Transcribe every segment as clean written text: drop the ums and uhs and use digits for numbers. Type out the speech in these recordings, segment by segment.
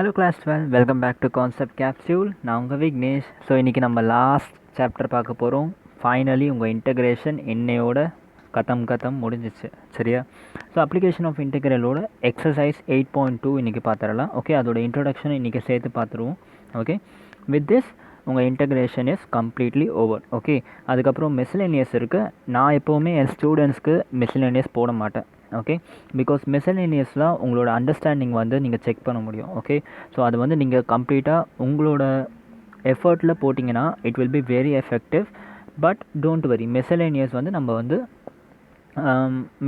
Hello class 12, welcome back to Concept Capsule. நான் உங்கள் Vignesh. So இன்றைக்கி நம்ம லாஸ்ட் சாப்டர் பார்க்க போகிறோம். ஃபைனலி உங்கள் இன்டகிரேஷன் என்னையோட கதம் முடிஞ்சிச்சு, சரியா? ஸோ அப்ளிகேஷன் ஆஃப் இன்டகிரலோட எக்ஸசைஸ் 8.2 இன்றைக்கி பார்த்துடலாம். ஓகே, அதோட இன்ட்ரொடக்ஷன் இன்றைக்கி சேர்த்து பார்த்துருவோம். ஓகே, வித் திஸ் உங்கள் integration is completely over. Okay, அதுக்கப்புறம் மிஸ்லேனியஸ் இருக்குது. நான் எப்போவுமே என் ஸ்டூடெண்ட்ஸ்க்கு மிஸ்லேனியஸ் போட மாட்டேன். ஓகே, பிகாஸ் மிஸ்லேனியஸில் உங்களோட அண்டர்ஸ்டாண்டிங் வந்து நீங்கள் செக் பண்ண முடியும். ஓகே, ஸோ அது வந்து நீங்கள் கம்ப்ளீட்டாக உங்களோட எஃபர்ட்டில் போட்டிங்கன்னா it will be very effective. But don't worry, miscellaneous வந்து நம்ம வந்து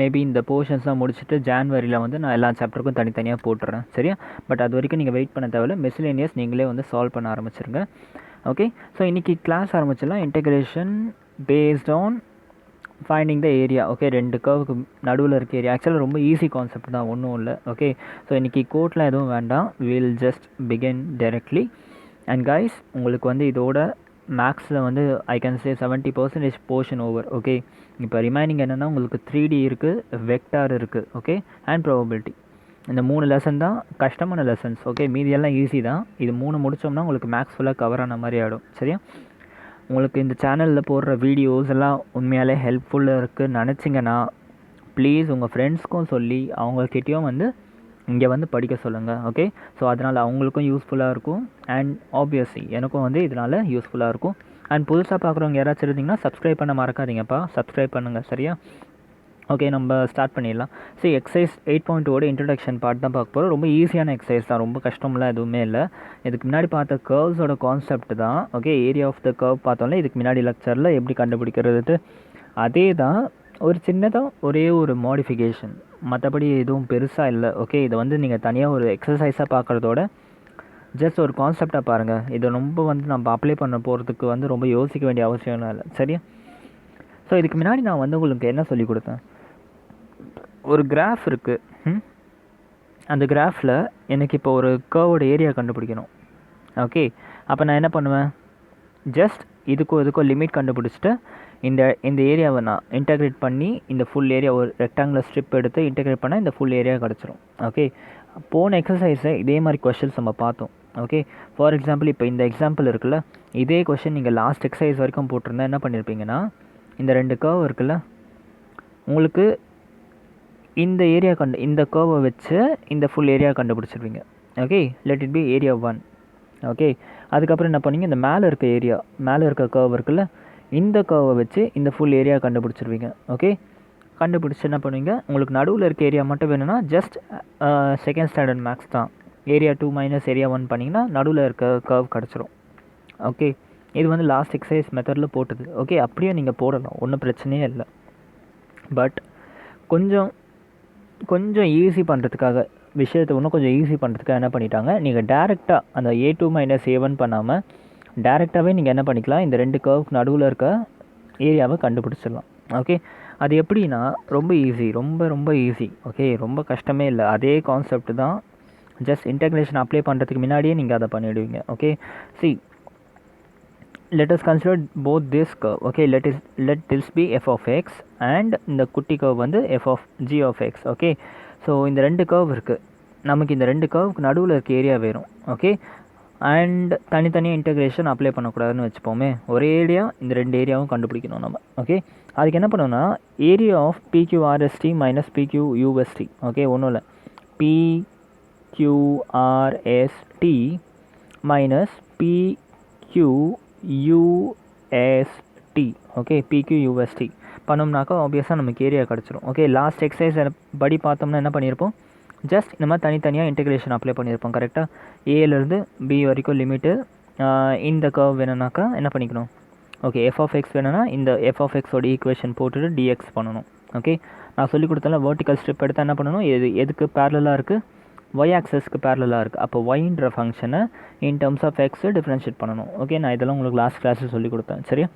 மேபி இந்த போர்ஷன்ஸ்லாம் முடிச்சுட்டு ஜான்வரியில் வந்து நான் எல்லா சாப்டருக்கும் தனித்தனியாக போட்டுறேன், சரியா? பட் அது வரைக்கும் நீங்கள் வெயிட் பண்ண தேவையில்ல. மிஸ்லேனியஸ் நீங்களே வந்து சால்வ் பண்ண ஆரம்பிச்சிருங்க. ஓகே, ஸோ இன்றைக்கி கிளாஸ் ஆரம்பிச்சிடலாம். Integration based on finding the area. Okay, ரெண்டு கர்வுக்கு நடுவில் இருக்க ஏரியா. ஆக்சுவலாக ரொம்ப ஈஸி கான்செப்ட் தான், ஒன்றும் இல்லை. ஓகே, ஸோ இன்றைக்கி கோட்லாம் எதுவும் வேண்டாம். Will just begin directly. And guys, உங்களுக்கு வந்து இதோட மேக்ஸில் வந்து I can say 70% portion over. Okay, இப்போ ரிமைனிங் என்னென்னா உங்களுக்கு 3D இருக்குது, வெக்டார் இருக்குது, ஓகே, அண்ட் ப்ராபபிலிட்டி. இந்த 3 லெசன் தான் கஷ்டமான லெசன்ஸ். ஓகே, மீதியெல்லாம் ஈஸி தான். இது 3 முடித்தோம்னா உங்களுக்கு மேக்ஸ் ஃபுல்லாக கவர் ஆன மாதிரி ஆகிடும், சரியா? உங்களுக்கு இந்த சேனலில் போடுற வீடியோஸ் எல்லாம் உண்மையாலே ஹெல்ப்ஃபுல்லாக இருக்குதுன்னு நினச்சிங்கன்னா ப்ளீஸ் உங்கள் ஃப்ரெண்ட்ஸ்க்கும் சொல்லி அவங்கக்கிட்டேயும் வந்து இங்கே வந்து படிக்க சொல்லுங்கள். ஓகே, ஸோ அதனால் அவங்களுக்கும் யூஸ்ஃபுல்லாக இருக்கும். அண்ட் ஆப்வியஸ்லி எனக்கும் வந்து இதனால் யூஸ்ஃபுல்லாக இருக்கும். அண்ட் புதுசாக பார்க்குறவங்க யாராச்சும் இருந்தீங்கன்னா சப்ஸ்கிரைப் பண்ண மறக்காதீங்கப்பா, சப்ஸ்கிரைப் பண்ணுங்கள், சரியா? ஓகே, நம்ம ஸ்டார்ட் பண்ணிடலாம். ஸோ எக்ஸசைஸ் 8.2 இன்ட்ரடக்ஷன் பார்ட் தான் பார்க்க போகிறோம். ரொம்ப ஈஸியான எக்ஸசைஸ் தான், ரொம்ப கஷ்டம்லாம் எதுவுமே இல்லை. இதுக்கு முன்னாடி பார்த்த கர்வ்ஸோட கான்செப்ட் தான். Okay, area of the curve பார்த்தோம்ல இதுக்கு முன்னாடி லெக்சரில் எப்படி கண்டுபிடிக்கிறது அதே தான். ஒரு சின்னதாக ஒரே ஒரு மாடிஃபிகேஷன், மற்றபடி எதுவும் பெருசாக இல்லை. ஓகே, இதை வந்து நீங்கள் தனியாக ஒரு எக்ஸசைஸாக பார்க்குறதோட ஜஸ்ட் ஒரு கான்செப்டாக பாருங்கள். இதை ரொம்ப வந்து நம்ம அப்ளை பண்ண போகிறதுக்கு வந்து ரொம்ப யோசிக்க வேண்டிய அவசியம்லாம் இல்லை, சரியா? ஸோ இதுக்கு முன்னாடி நான் வந்து உங்களுக்கு என்ன சொல்லி கொடுத்தேன், ஒரு கிராஃப் இருக்குது. அந்த கிராஃபில் எனக்கு இப்போ ஒரு கர்வோட ஏரியா கண்டுபிடிக்கணும். ஓகே, அப்போ நான் என்ன பண்ணுவேன், ஜஸ்ட் இதுக்கும் லிமிட் கண்டுபிடிச்சிட்டு இந்த ஏரியாவை நான் இன்டகிரேட் பண்ணி இந்த ஃபுல் ஏரியா ஒரு ரெக்டாங்குலர் ஸ்ட்ரிப் எடுத்து இன்டகிரேட் பண்ணால் இந்த ஃபுல் ஏரியா கிடச்சிரும். ஓகே, போன எக்ஸசைஸை இதே மாதிரி கொஷின்ஸ் நம்ம பார்த்தோம். ஓகே, ஃபார் எக்ஸாம்பிள் இப்போ இந்த எக்ஸாம்பிள் இருக்குல்ல, இதே கொஷின் நீங்கள் லாஸ்ட் எக்ஸசைஸ் வரைக்கும் போட்டிருந்தா என்ன பண்ணியிருப்பீங்கன்னா, இந்த ரெண்டு கர்வ் இருக்குல்ல, உங்களுக்கு இந்த ஏரியா இந்த கர்வை வச்சு இந்த ஃபுல் ஏரியா கண்டுபிடிச்சிருவீங்க. Okay, let it be area 1. Okay, அதுக்கப்புறம் என்ன பண்ணீங்க, இந்த மேலே இருக்க கர்வ் இருக்குல்ல, இந்த கர்வை வச்சு இந்த ஃபுல் ஏரியா கண்டுபிடிச்சிருவீங்க. ஓகே, கண்டுபிடிச்சி என்ன பண்ணுவீங்க, உங்களுக்கு நடுவில் இருக்க ஏரியா மட்டும் வேணும்னா ஜஸ்ட் செகண்ட் ஸ்டாண்டர்ட் மேக்ஸ் தான், ஏரியா 2 மைனஸ் ஏரியா 1 பண்ணிங்கன்னா நடுவில் இருக்க கர்வ் கிடச்சிரும். ஓகே, இது வந்து லாஸ்ட் எக்ஸசைஸ் மெத்தடில் போட்டுது. ஓகே, அப்படியே நீங்கள் போடலாம், ஒன்றும் பிரச்சனையே இல்லை. பட் கொஞ்சம் ஈஸி பண்ணுறதுக்காக, விஷயத்தை இன்னும் கொஞ்சம் ஈஸி பண்ணுறதுக்காக என்ன பண்ணிட்டாங்க, நீங்கள் டேரெக்டாக அந்த A2 மைனஸ் A1 பண்ணாமல் டேரெக்டாகவே நீங்கள் என்ன பண்ணிக்கலாம், இந்த ரெண்டு கர்வுக்கு நடுவில் இருக்க ஏரியாவை கண்டுபிடிச்சிடலாம். ஓகே, அது எப்படின்னா ரொம்ப ஈஸி, ரொம்ப ஈஸி. ஓகே, ரொம்ப கஷ்டமே இல்லை, அதே கான்செப்ட் தான். ஜஸ்ட் இன்டகிரேஷன் அப்ளை பண்ணுறதுக்கு முன்னாடியே நீங்கள் அதை பண்ணிவிடுவீங்க. Okay, let us consider both this curve. Okay, let this be f of x and இந்த குட்டி curve வந்து f of g of x. Okay, so இந்த ரெண்டு curve இருக்குது, நமக்கு இந்த ரெண்டு curveக்கு நடுவில் இருக்க ஏரியா வேணும். ஓகே, அண்ட் தனித்தனியாக இன்டகிரேஷன் அப்ளை பண்ணக்கூடாதுன்னு வச்சுப்போமே, ஒரே ஏரியா இந்த ரெண்டு ஏரியாவும் கண்டுபிடிக்கணும் நம்ம. ஓகே, அதுக்கு என்ன பண்ணோம்னா, area of PQRST minus PQUST. Okay, ஒன்றும் இல்லை, PQRST minus PQUST. Okay, PQUST பண்ணோம்னாக்கா ஆப்வியஸாக நமக்கு ஏரியா கிடச்சிரும். ஓகே, லாஸ்ட் எக்ஸசைஸ் படி பார்த்தோம்னா என்ன பண்ணியிருப்போம், ஜஸ்ட் இந்த மாதிரி தனித்தனியாக இன்டகிரேஷன் அப்ளை பண்ணியிருப்போம். கரெக்டாக ஏலேருந்து பி வரைக்கும் லிமிட்டு. இந்த கர்வ் வேணும்னாக்கா என்ன பண்ணிக்கணும், ஓகே, f of x வேணும்னா இந்த f of x ஓட ஈக்குவேஷன் போட்டுட்டு dx பண்ணணும். ஓகே, நான் சொல்லி கொடுத்தல வெர்டிக்கல் ஸ்ட்ரிப் எடுத்தால் என்ன பண்ணணும், எதுக்கு பேரலாக இருக்குது, y ஆக்சஸ்க்கு பேரலாக இருக்குது. அப்போ yன்ற ஃபங்க்ஷனை in terms of x differentiate பண்ணணும். ஓகே, நான் இதெல்லாம் உங்களுக்கு லாஸ்ட் கிளாஸில் சொல்லி கொடுத்தேன், சரியா?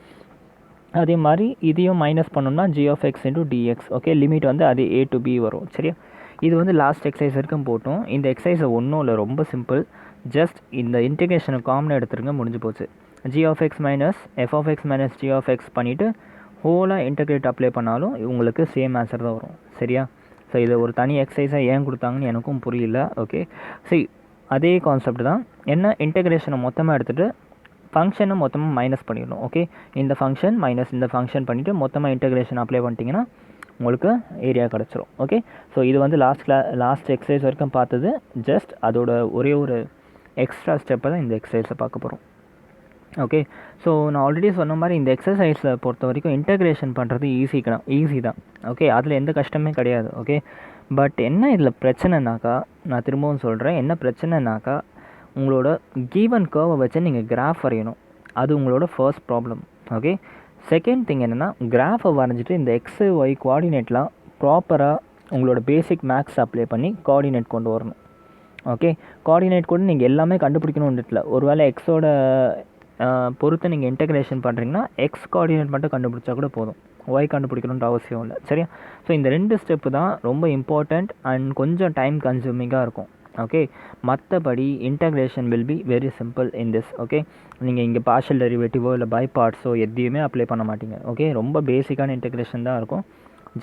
அதே மாதிரி இதையும் மைனஸ் பண்ணோம்னா g of x into dx. Okay, limit வந்து அது a to b வரும், சரியா? இது வந்து லாஸ்ட் எக்ஸசைஸ் வரைக்கும் போட்டோம். இந்த எக்ஸசைஸை ஒன்றும் இல்லை, ரொம்ப சிம்பிள். ஜஸ்ட் இந்த இன்டகிரேஷனை காமனாக எடுத்துருங்க, முடிஞ்சு போச்சு. g of x minus f of x minus g of x பண்ணிவிட்டு ஹோலாக இன்டகிரேட் அப்ளை பண்ணாலும் உங்களுக்கு சேம் ஆன்சர் தான் வரும், சரியா? ஸோ இதை ஒரு தனி எக்ஸசைஸாக ஏன் கொடுத்தாங்கன்னு எனக்கும் புரியல. ஓகே, சரி, அதே கான்செப்ட் தான். என்ன, இன்டெகிரேஷனை மொத்தமாக எடுத்துகிட்டு ஃபங்க்ஷனை மொத்தமாக மைனஸ் பண்ணிடணும். ஓகே, இந்த ஃபங்க்ஷன் மைனஸ் இந்த ஃபங்க்ஷன் பண்ணிவிட்டு மொத்தமாக இன்டெகிரேஷன் அப்ளை பண்ணிட்டீங்கன்னா உங்களுக்கு ஏரியா கிடச்சிரும். ஓகே, ஸோ இது வந்து லாஸ்ட் எக்ஸசைஸ் வரைக்கும் பார்த்தது. ஜஸ்ட் அதோட ஒரே ஒரு எக்ஸ்ட்ரா ஸ்டெப்பை தான் இந்த எக்ஸசைஸை பார்க்க போகிறோம். ஓகே, ஸோ நான் ஆல்ரெடி சொன்ன மாதிரி இந்த எக்ஸசைஸில் பொறுத்த வரைக்கும் இன்டெகிரேஷன் பண்ணுறது ஈஸி தான். ஓகே, அதில் எந்த கஷ்டமே கிடையாது. ஓகே, பட் என்ன இதில் பிரச்சனைனாக்கா, நான் திரும்பவும் சொல்கிறேன், என்ன பிரச்சனைனாக்கா உங்களோட கீவன் கர்வை வச்சு நீங்கள் கிராஃப் வரையணும். அது உங்களோட first problem. Okay, second thing என்னென்னா, கிராஃபை வரைஞ்சிட்டு இந்த எக்ஸு ஒய் கோஆர்டினேட்லாம் ப்ராப்பராக உங்களோட பேசிக் மேக்ஸ் அப்ளை பண்ணி கோஆர்டினேட் கொண்டு வரணும். ஓகே, கோஆர்டினேட் கூட நீங்கள் எல்லாமே கண்டுபிடிக்கணும்ன்றதுல, ஒருவேளை எக்ஸோட பொறுத்து நீங்கள் இன்டெகிரேஷன் பண்ணுறீங்கன்னா எக்ஸ் கோஆர்டினேட் மட்டும் கண்டுபிடிச்சா கூட போதும், ஒய் கண்டுபிடிக்கணுன்ற அவசியம் இல்லை. சரியா? ஸோ இந்த 2 ஸ்டெப்பு தான் ரொம்ப இம்பார்ட்டண்ட் அண்ட் கொஞ்சம் டைம் கன்சூமிங்காக இருக்கும். ஓகே, மற்றபடி integration will be very simple in this. Okay, நீங்கள் இங்கே பார்ஷியல் டெரிவேட்டிவோ இல்லை பை பார்ட்ஸோ எதையுமே அப்ளை பண்ண மாட்டீங்க. ஓகே, ரொம்ப பேசிக்கான இன்டெகிரேஷன் தான் இருக்கும்.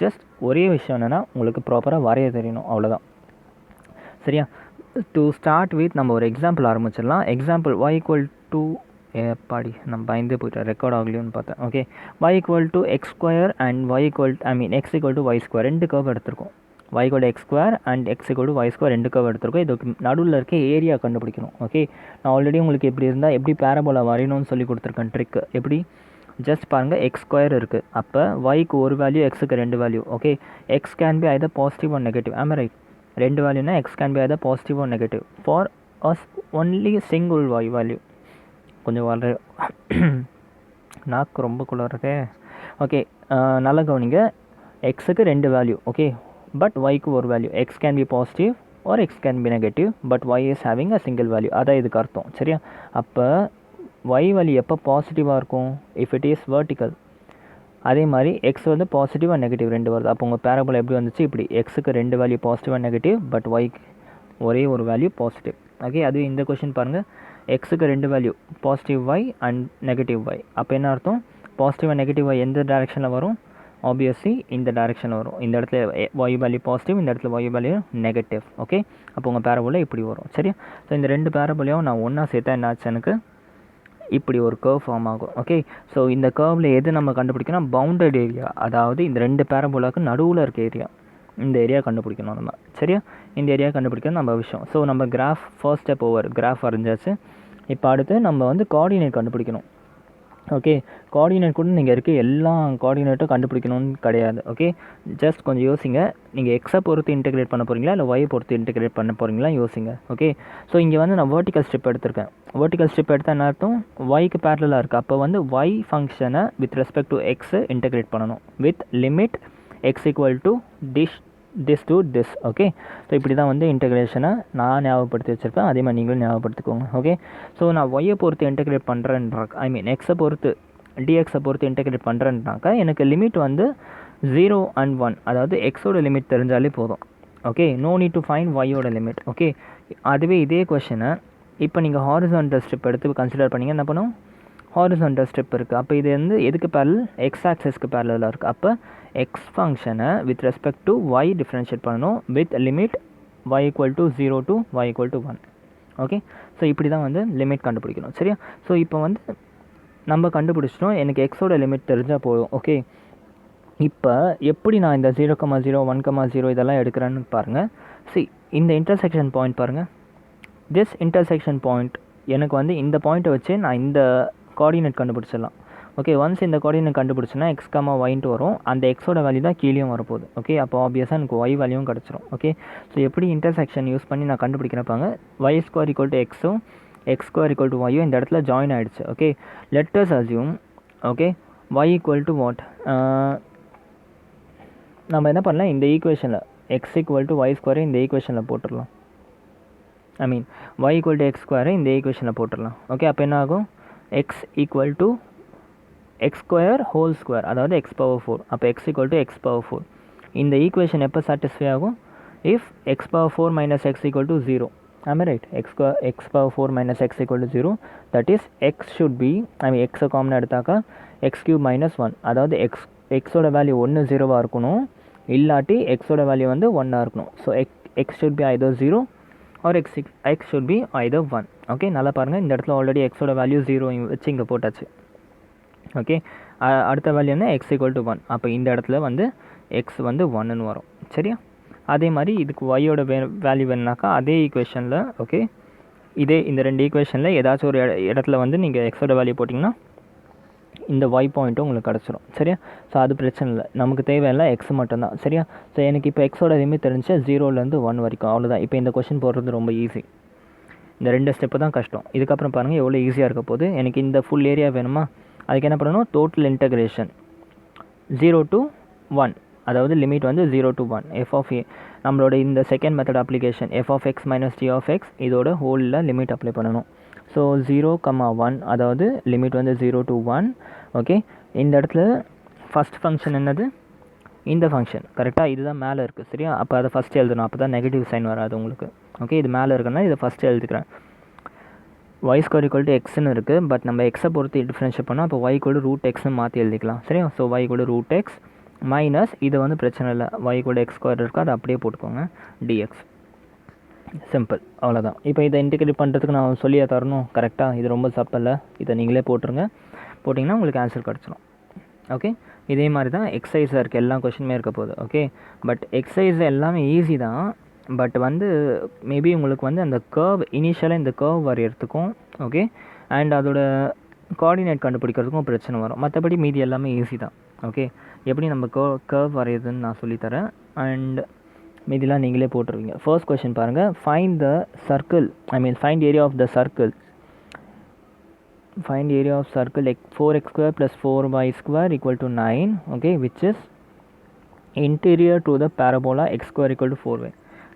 ஜஸ்ட் ஒரே விஷயம் என்னென்னா உங்களுக்கு ப்ராப்பராக வரைய தெரியணும், அவ்வளோதான். சரியா? டு ஸ்டார்ட் வித் நம்ம ஒரு எக்ஸாம்பிள் ஆரம்பிச்சிடலாம். எக்ஸாம்பிள் y ஈக்குவல் டு பாடி நம்ம பயந்தே போய்ட்டேன், ரெக்கார்ட் ஆகலையோன்னு பார்த்தேன். Okay, y equal to x square and y equal x equal to y square 2 curve எடுத்திருக்கோம். y equal to x square and x equal to y square 2 curve எடுத்திருக்கோம். இதுக்கு நடுவில் இருக்க ஏரியா கண்டுபிடிக்கணும். ஓகே, நான் ஆல்ரெடி உங்களுக்கு எப்படி பேரபோலா வரையணும்னு சொல்லி கொடுத்துருக்கேன் ட்ரிக்கு. எப்படி, ஜஸ்ட் பாருங்கள், எக்ஸ் ஸ்கொயர் இருக்குது, அப்போ ஒய்க்கு ஒரு வேல்யூ, எக்ஸுக்கு 2 value. Okay, x can be either positive or negative. ஆமாம், ரைட். 2 வேல்யூனா x can be either positive or negative for us only single y value. கொஞ்சம் நாக்கு ரொம்ப குளிர்றதே. ஓகே, நல்லா கவனிங்க, எக்ஸுக்கு 2 வேல்யூ. ஓகே, பட் ஒய்க்கு ஒரு value. X can be positive or x can be negative, but y is having a single value. அதான் இதுக்கு அர்த்தம். சரியா? அப்போ ஒய் வேல்யூ எப்போ பாசிட்டிவாக இருக்கும், இஃப் இட் இஸ் வெர்டிக்கல். அதே மாதிரி எக்ஸ் வந்து பாசிட்டிவ் அண்ட் நெகட்டிவ் 2 வருது. அப்போ உங்கள் பேரபோலா எப்படி வந்துச்சு, இப்படி எக்ஸுக்கு 2 value positive and negative, but ஒய்க்கு ஒரே ஒரு வேல்யூ பாசிட்டிவ். ஓகே, அதுவே இந்த கொஷின் பாருங்கள், எக்ஸுக்கு 2 value positive y and negative y. அப்போ என்ன அர்த்தம், பாசிட்டிவ் அண்ட் நெகட்டிவ் ஒய் எந்த டேரெக்ஷனில் வரும், ஆப்வியஸ்லி இந்த டேரெக்ஷனில் வரும். இந்த இடத்துல ஒய் வேல்யூ பாசிட்டிவ், இந்த இடத்துல ஒய் வேல்யூ நெகட்டிவ். ஓகே, அப்போ உங்கள் பேரபோலா இப்படி வரும். சரியா? ஸோ இந்த 2 பேரபோலையும் நான் ஒன்றா சேர்த்தா என்ன ஆச்சு, எனக்கு இப்படி ஒரு கர்வ் ஃபார்ம் ஆகும். ஓகே, ஸோ இந்த கர்வில் எது நம்ம கண்டுபிடிக்கணும், பவுண்டட் ஏரியா, அதாவது இந்த 2 பேரபோலாவுக்கு நடுவில் இருக்க ஏரியா, இந்த ஏரியா கண்டுபிடிக்கணும் நம்ம. சரியா? இந்த ஏரியா கண்டுபிடிக்கணும் நம்ம விஷயம். ஸோ நம்ம graph first step over, graph வரைஞ்சாச்சு. இப்போ அடுத்து நம்ம வந்து கோஆர்டினேட் கண்டுபிடிக்கணும். ஓகே, கோஆர்டினேட் கூட நீங்கள் இருக்க எல்லா கோஆர்டினேட்டும் கண்டுபிடிக்கணும்னு கிடையாது. ஓகே, ஜஸ்ட் கொஞ்சம் யோசிங்க, நீங்கள் எக்ஸை பொறுத்து இன்டெகிரேட் பண்ண போகிறீங்களா இல்லை ஒயை பொறுத்து இன்டெகிரேட் பண்ண போகிறீங்களா யோசிங்க. ஓகே, ஸோ இங்கே வந்து நான் வெர்டிக்கல் ஸ்டெப் எடுத்திருக்கேன். வெர்டிக்கல் ஸ்டெப் எடுத்தால் என்ன அர்த்தம், ஒய்க்கு பேரலாக இருக்குது. அப்போ வந்து ஒய் ஃபங்க்ஷனை with respect to x integrate பண்ணணும் with limit x equal to this to this. Okay, so இப்படி தான் வந்து இன்டெகிரேஷனை நான் ஞாபகப்படுத்தி வச்சுருப்பேன், அதே மாதிரி நீங்களும் ஞாபகப்படுத்திக்கோங்க. ஓகே, ஸோ நான் ஒய்யை பொறுத்து இன்டெகிரேட் பண்ணுறேன்றாக்க, எக்ஸை பொறுத்து டிஎக்ஸை பொறுத்து இன்டெகிரேட் பண்ணுறேன்னாக்கா எனக்கு லிமிட் வந்து 0 and 1, அதாவது எக்ஸோட லிமிட் தெரிஞ்சாலே போதும். Okay, no need to find ஒய்யோட லிமிட். ஓகே, அதுவே இதே கொஷனை இப்போ நீங்கள் ஹாரிசான்டல் ஸ்டெப் எடுத்து கன்சிடர் பண்ணிங்க, என்ன பண்ணும், ஹாரிசான்டல் ஸ்டெப் இருக்குது. அப்போ இது வந்து எதுக்கு பேரல், எக்ஸ் ஆக்சஸ்க்கு பேரலாக இருக்குது. அப்போ எக்ஸ் ஃபங்க்ஷனை with respect to y differentiate பண்ணணும் with limit y equal to 0 to y equal to 1. Okay, so இப்படி தான் வந்து லிமிட் கண்டுபிடிக்கணும். சரியா? ஸோ இப்போ வந்து நம்ம கண்டுபிடிச்சிட்டோம், எனக்கு எக்ஸோட லிமிட் தெரிஞ்சால் போதும். ஓகே, இப்போ எப்படி நான் இந்த 0,0 1,0 இதெல்லாம் எடுக்கிறேன்னு பாருங்கள். இந்த இன்டர்செக்ஷன் பாயிண்ட் பாருங்கள், திஸ் இன்டர்செக்ஷன் பாயிண்ட் எனக்கு வந்து இந்த பாயிண்ட்டை வச்சு நான் இந்த கோஆர்டினேட் கண்டுபிடிச்சிடலாம். ஓகே, ஒன்ஸ் இந்த கோஆர்டினேட் கண்டுபிடிச்சோன்னா எக்ஸ் கமா ஒயின்ட்டு வரும், அந்த எக்ஸோட வேல்யூ தான் கீழேயும் வரப்போகுது. ஓகே, அப்போ ஆப்வியஸாக எனக்கு ஒய் வேல்யூவும் கிடச்சிரும். ஓகே, ஸோ எப்படி இன்டர்செக்ஷன் யூஸ் பண்ணி நான் கண்டுபிடிக்கிறப்பாங்க, ஒய் ஸ்கொயர் ஈக்குவல் டு எக்ஸும் எக்ஸ் ஸ்கொயர் ஈக்குவல் டு ஒய்யும் இந்த இடத்துல ஜாயின் ஆகிடுச்சு. Okay, let us assume okay y equal to what, நம்ம என்ன பண்ணலாம், இந்த ஈக்குவேஷனில் எக்ஸ் ஈக்குவல் டு ஒய் ஸ்கொயரை இந்த ஈக்குவேஷனில் போட்டுடலாம். ஒய் ஈக்குவல் டு எக்ஸ் ஸ்கொயரை இந்த ஈக்குவேஷனில் போட்டுடலாம். ஓகே, அப்போ என்ன ஆகும், X equal to x square whole square, அதாவது எக்ஸ் பவர் 4. அப்போ X equal to X power 4. இந்த ஈக்குவேஷன் எப்போ சாட்டிஸ்ஃபை ஆகும், if X power 4 minus X equal to 0. Right, X power 4 minus X equal to 0, that is X should B, எக்ஸை காமனாக எடுத்தாக்கா X cube minus 1, அதாவது எக்ஸோட value 1 0வாக இருக்கணும், இல்லாட்டி எக்ஸோட வேல்யூ வந்து 1ஆக இருக்கணும். So x should be either 0 or x should be either 1. Okay, நல்லா பாருங்கள், இந்த இடத்துல ஆல்ரெடி எக்ஸோட வேல்யூ 0 வச்சு இங்கே போட்டாச்சு. ஓகே, அடுத்த வேல்யூ என்ன, எக்ஸ் ஈக்குவல் டு 1. அப்போ இந்த இடத்துல வந்து எக்ஸ் வந்து 1ன்னு வரும். சரியா, அதே மாதிரி இதுக்கு ஒய்யோட வேல்யூ வேணுனாக்கா அதே ஈக்குவேஷனில், ஓகே, இந்த 2 ஈக்குவேஷனில் ஏதாச்சும் ஒரு இடத்துல வந்து நீங்கள் எக்ஸோட வேல்யூ போட்டிங்கன்னா இந்த ஒய் பாயிண்ட்டும் உங்களுக்கு கிடச்சிரும். சரியா, ஸோ அது பிரச்சனை இல்லை, நமக்கு தேவையில்லை எக்ஸ் மட்டும்தான். சரியா, ஸோ எனக்கு இப்போ எக்ஸோட லிமிட் தெரிஞ்சு 0லேருந்து 1 வரைக்கும், அவ்வளோதான். இப்போ இந்த கொஷின் போடுறது ரொம்ப ஈஸி. இந்த 2 ஸ்டெப்பு தான் கஷ்டம். இதுக்கப்புறம் பாருங்கள் எவ்வளோ ஈஸியாக இருக்க போகுது. எனக்கு இந்த ஃபுல் ஏரியா வேணுமா, அதுக்கு என்ன பண்ணணும், டோட்டல் இன்டகிரேஷன் 0 to 1, அதாவது லிமிட் வந்து 0 to 1 எஃப் ஆஃப் ஏ. நம்மளோட இந்த second method application F of x minus D of x, இதோட ஹோலில் லிமிட் அப்ளை பண்ணணும். ஸோ 0,1, அதாவது லிமிட் வந்து 0 to 1. ஓகே, இந்த இடத்துல ஃபஸ்ட் ஃபங்க்ஷன் என்னது, இந்த ஃபங்க்ஷன் கரெக்டாக, இதுதான் மேலே இருக்குது. சரியா, அப்போ அதை ஃபஸ்ட்டு எழுதணும், அப்போ தான் நெகட்டிவ் சைன் வராது உங்களுக்கு. ஓகே, இது மேலே இருக்குன்னா இதை ஃபஸ்ட்டு எழுதிக்கிறேன். ஒய் ஸ்கொயர் ஈக்குவல் டு எக்ஸ்னு இருக்குது, பட் நம்ம எக்ஸை பொறுத்து டிஃப்ரென்ஷியேட் பண்ணால் அப்போ ஒய் கூட ரூட் எக்ஸ்னு மாற்றி எழுதிக்கலாம். சரியா, ஸோ ஒய் கூட ரூட் எக்ஸ் மைனஸ் இது வந்து பிரச்சனை இல்லை, ஒய் கூட எக்ஸ் ஸ்கொயர் இருக்குது, அதை அப்படியே போட்டுக்கோங்க, டிஎக்ஸ். சிம்பிள், அவ்வளோதான். இப்போ இதை இன்டிகிரேட் பண்ணுறதுக்கு நான் சொல்லியே தரணும் கரெக்டாக, இது ரொம்ப சப்பில்ல, இதை நீங்களே போட்டுருங்க. போட்டிங்கன்னா உங்களுக்கு ஆன்சர் கிடச்சிடும். ஓகே, இதே மாதிரி தான் எக்ஸசைஸாக இருக்குது, எல்லா கொஷினுமே இருக்க போகுது. ஓகே, பட் எக்ஸசைஸ் எல்லாமே ஈஸி தான், பட் வந்து மேபி உங்களுக்கு வந்து அந்த கர்வ் இனிஷியலாக இந்த கர்வ் வரைகிறதுக்கும், ஓகே, அண்ட் அதோட கோஆர்டினேட் கண்டுபிடிக்கிறதுக்கும் பிரச்சனை வரும். மற்றபடி மீதி எல்லாமே ஈஸி தான். ஓகே, எப்படி நம்ம கர்வ் வரையுதுன்னு நான் சொல்லித்தரேன், அண்ட் மீதிலாம் நீங்களே போட்டுருவீங்க. ஃபர்ஸ்ட் கொஷின் பாருங்கள், find the circle, find area of the circle. Find area of circle 4x square plus 4y square equal to 9, okay, which is interior to the parabola x square equal to 4y.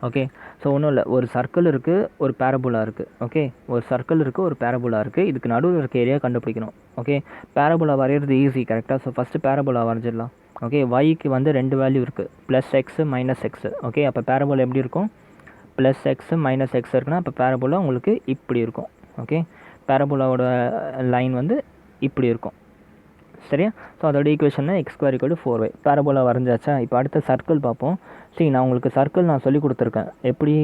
Okay, so ஒன்றும் இல்லை, ஒரு circle இருக்குது, ஒரு parabola இருக்குது. Okay, ஒரு circle இருக்குது, ஒரு parabola இருக்குது, இதுக்கு நடுவில் இருக்க ஏரியா கண்டுபிடிக்கணும். ஓகே, பேரபோலா வரைகிறது ஈஸி கரெக்டாக. ஸோ ஃபஸ்ட்டு பேரபோலா வரைஞ்சிடலாம். ஓகே, ஒய்க்கு வந்து 2 வேல்யூ இருக்குது, plus x minus x. Okay, அப்போ பேரபோலா எப்படி இருக்கும், ப்ளஸ் எக்ஸு மைனஸ் எக்ஸ் இருக்குன்னா அப்போ பேரபோலா உங்களுக்கு இப்படி இருக்கும். ஓகே, பேரபோலாவோட லைன் வந்து இப்படி இருக்கும். சரியா, ஸோ அதோட equation x square equal to 4y. Parabola வரைஞ்சாச்சா, இப்போ அடுத்த சர்க்கிள் பார்ப்போம். சரி, நான் உங்களுக்கு சர்க்கிள் நான் சொல்லி கொடுத்துருக்கேன், எப்படி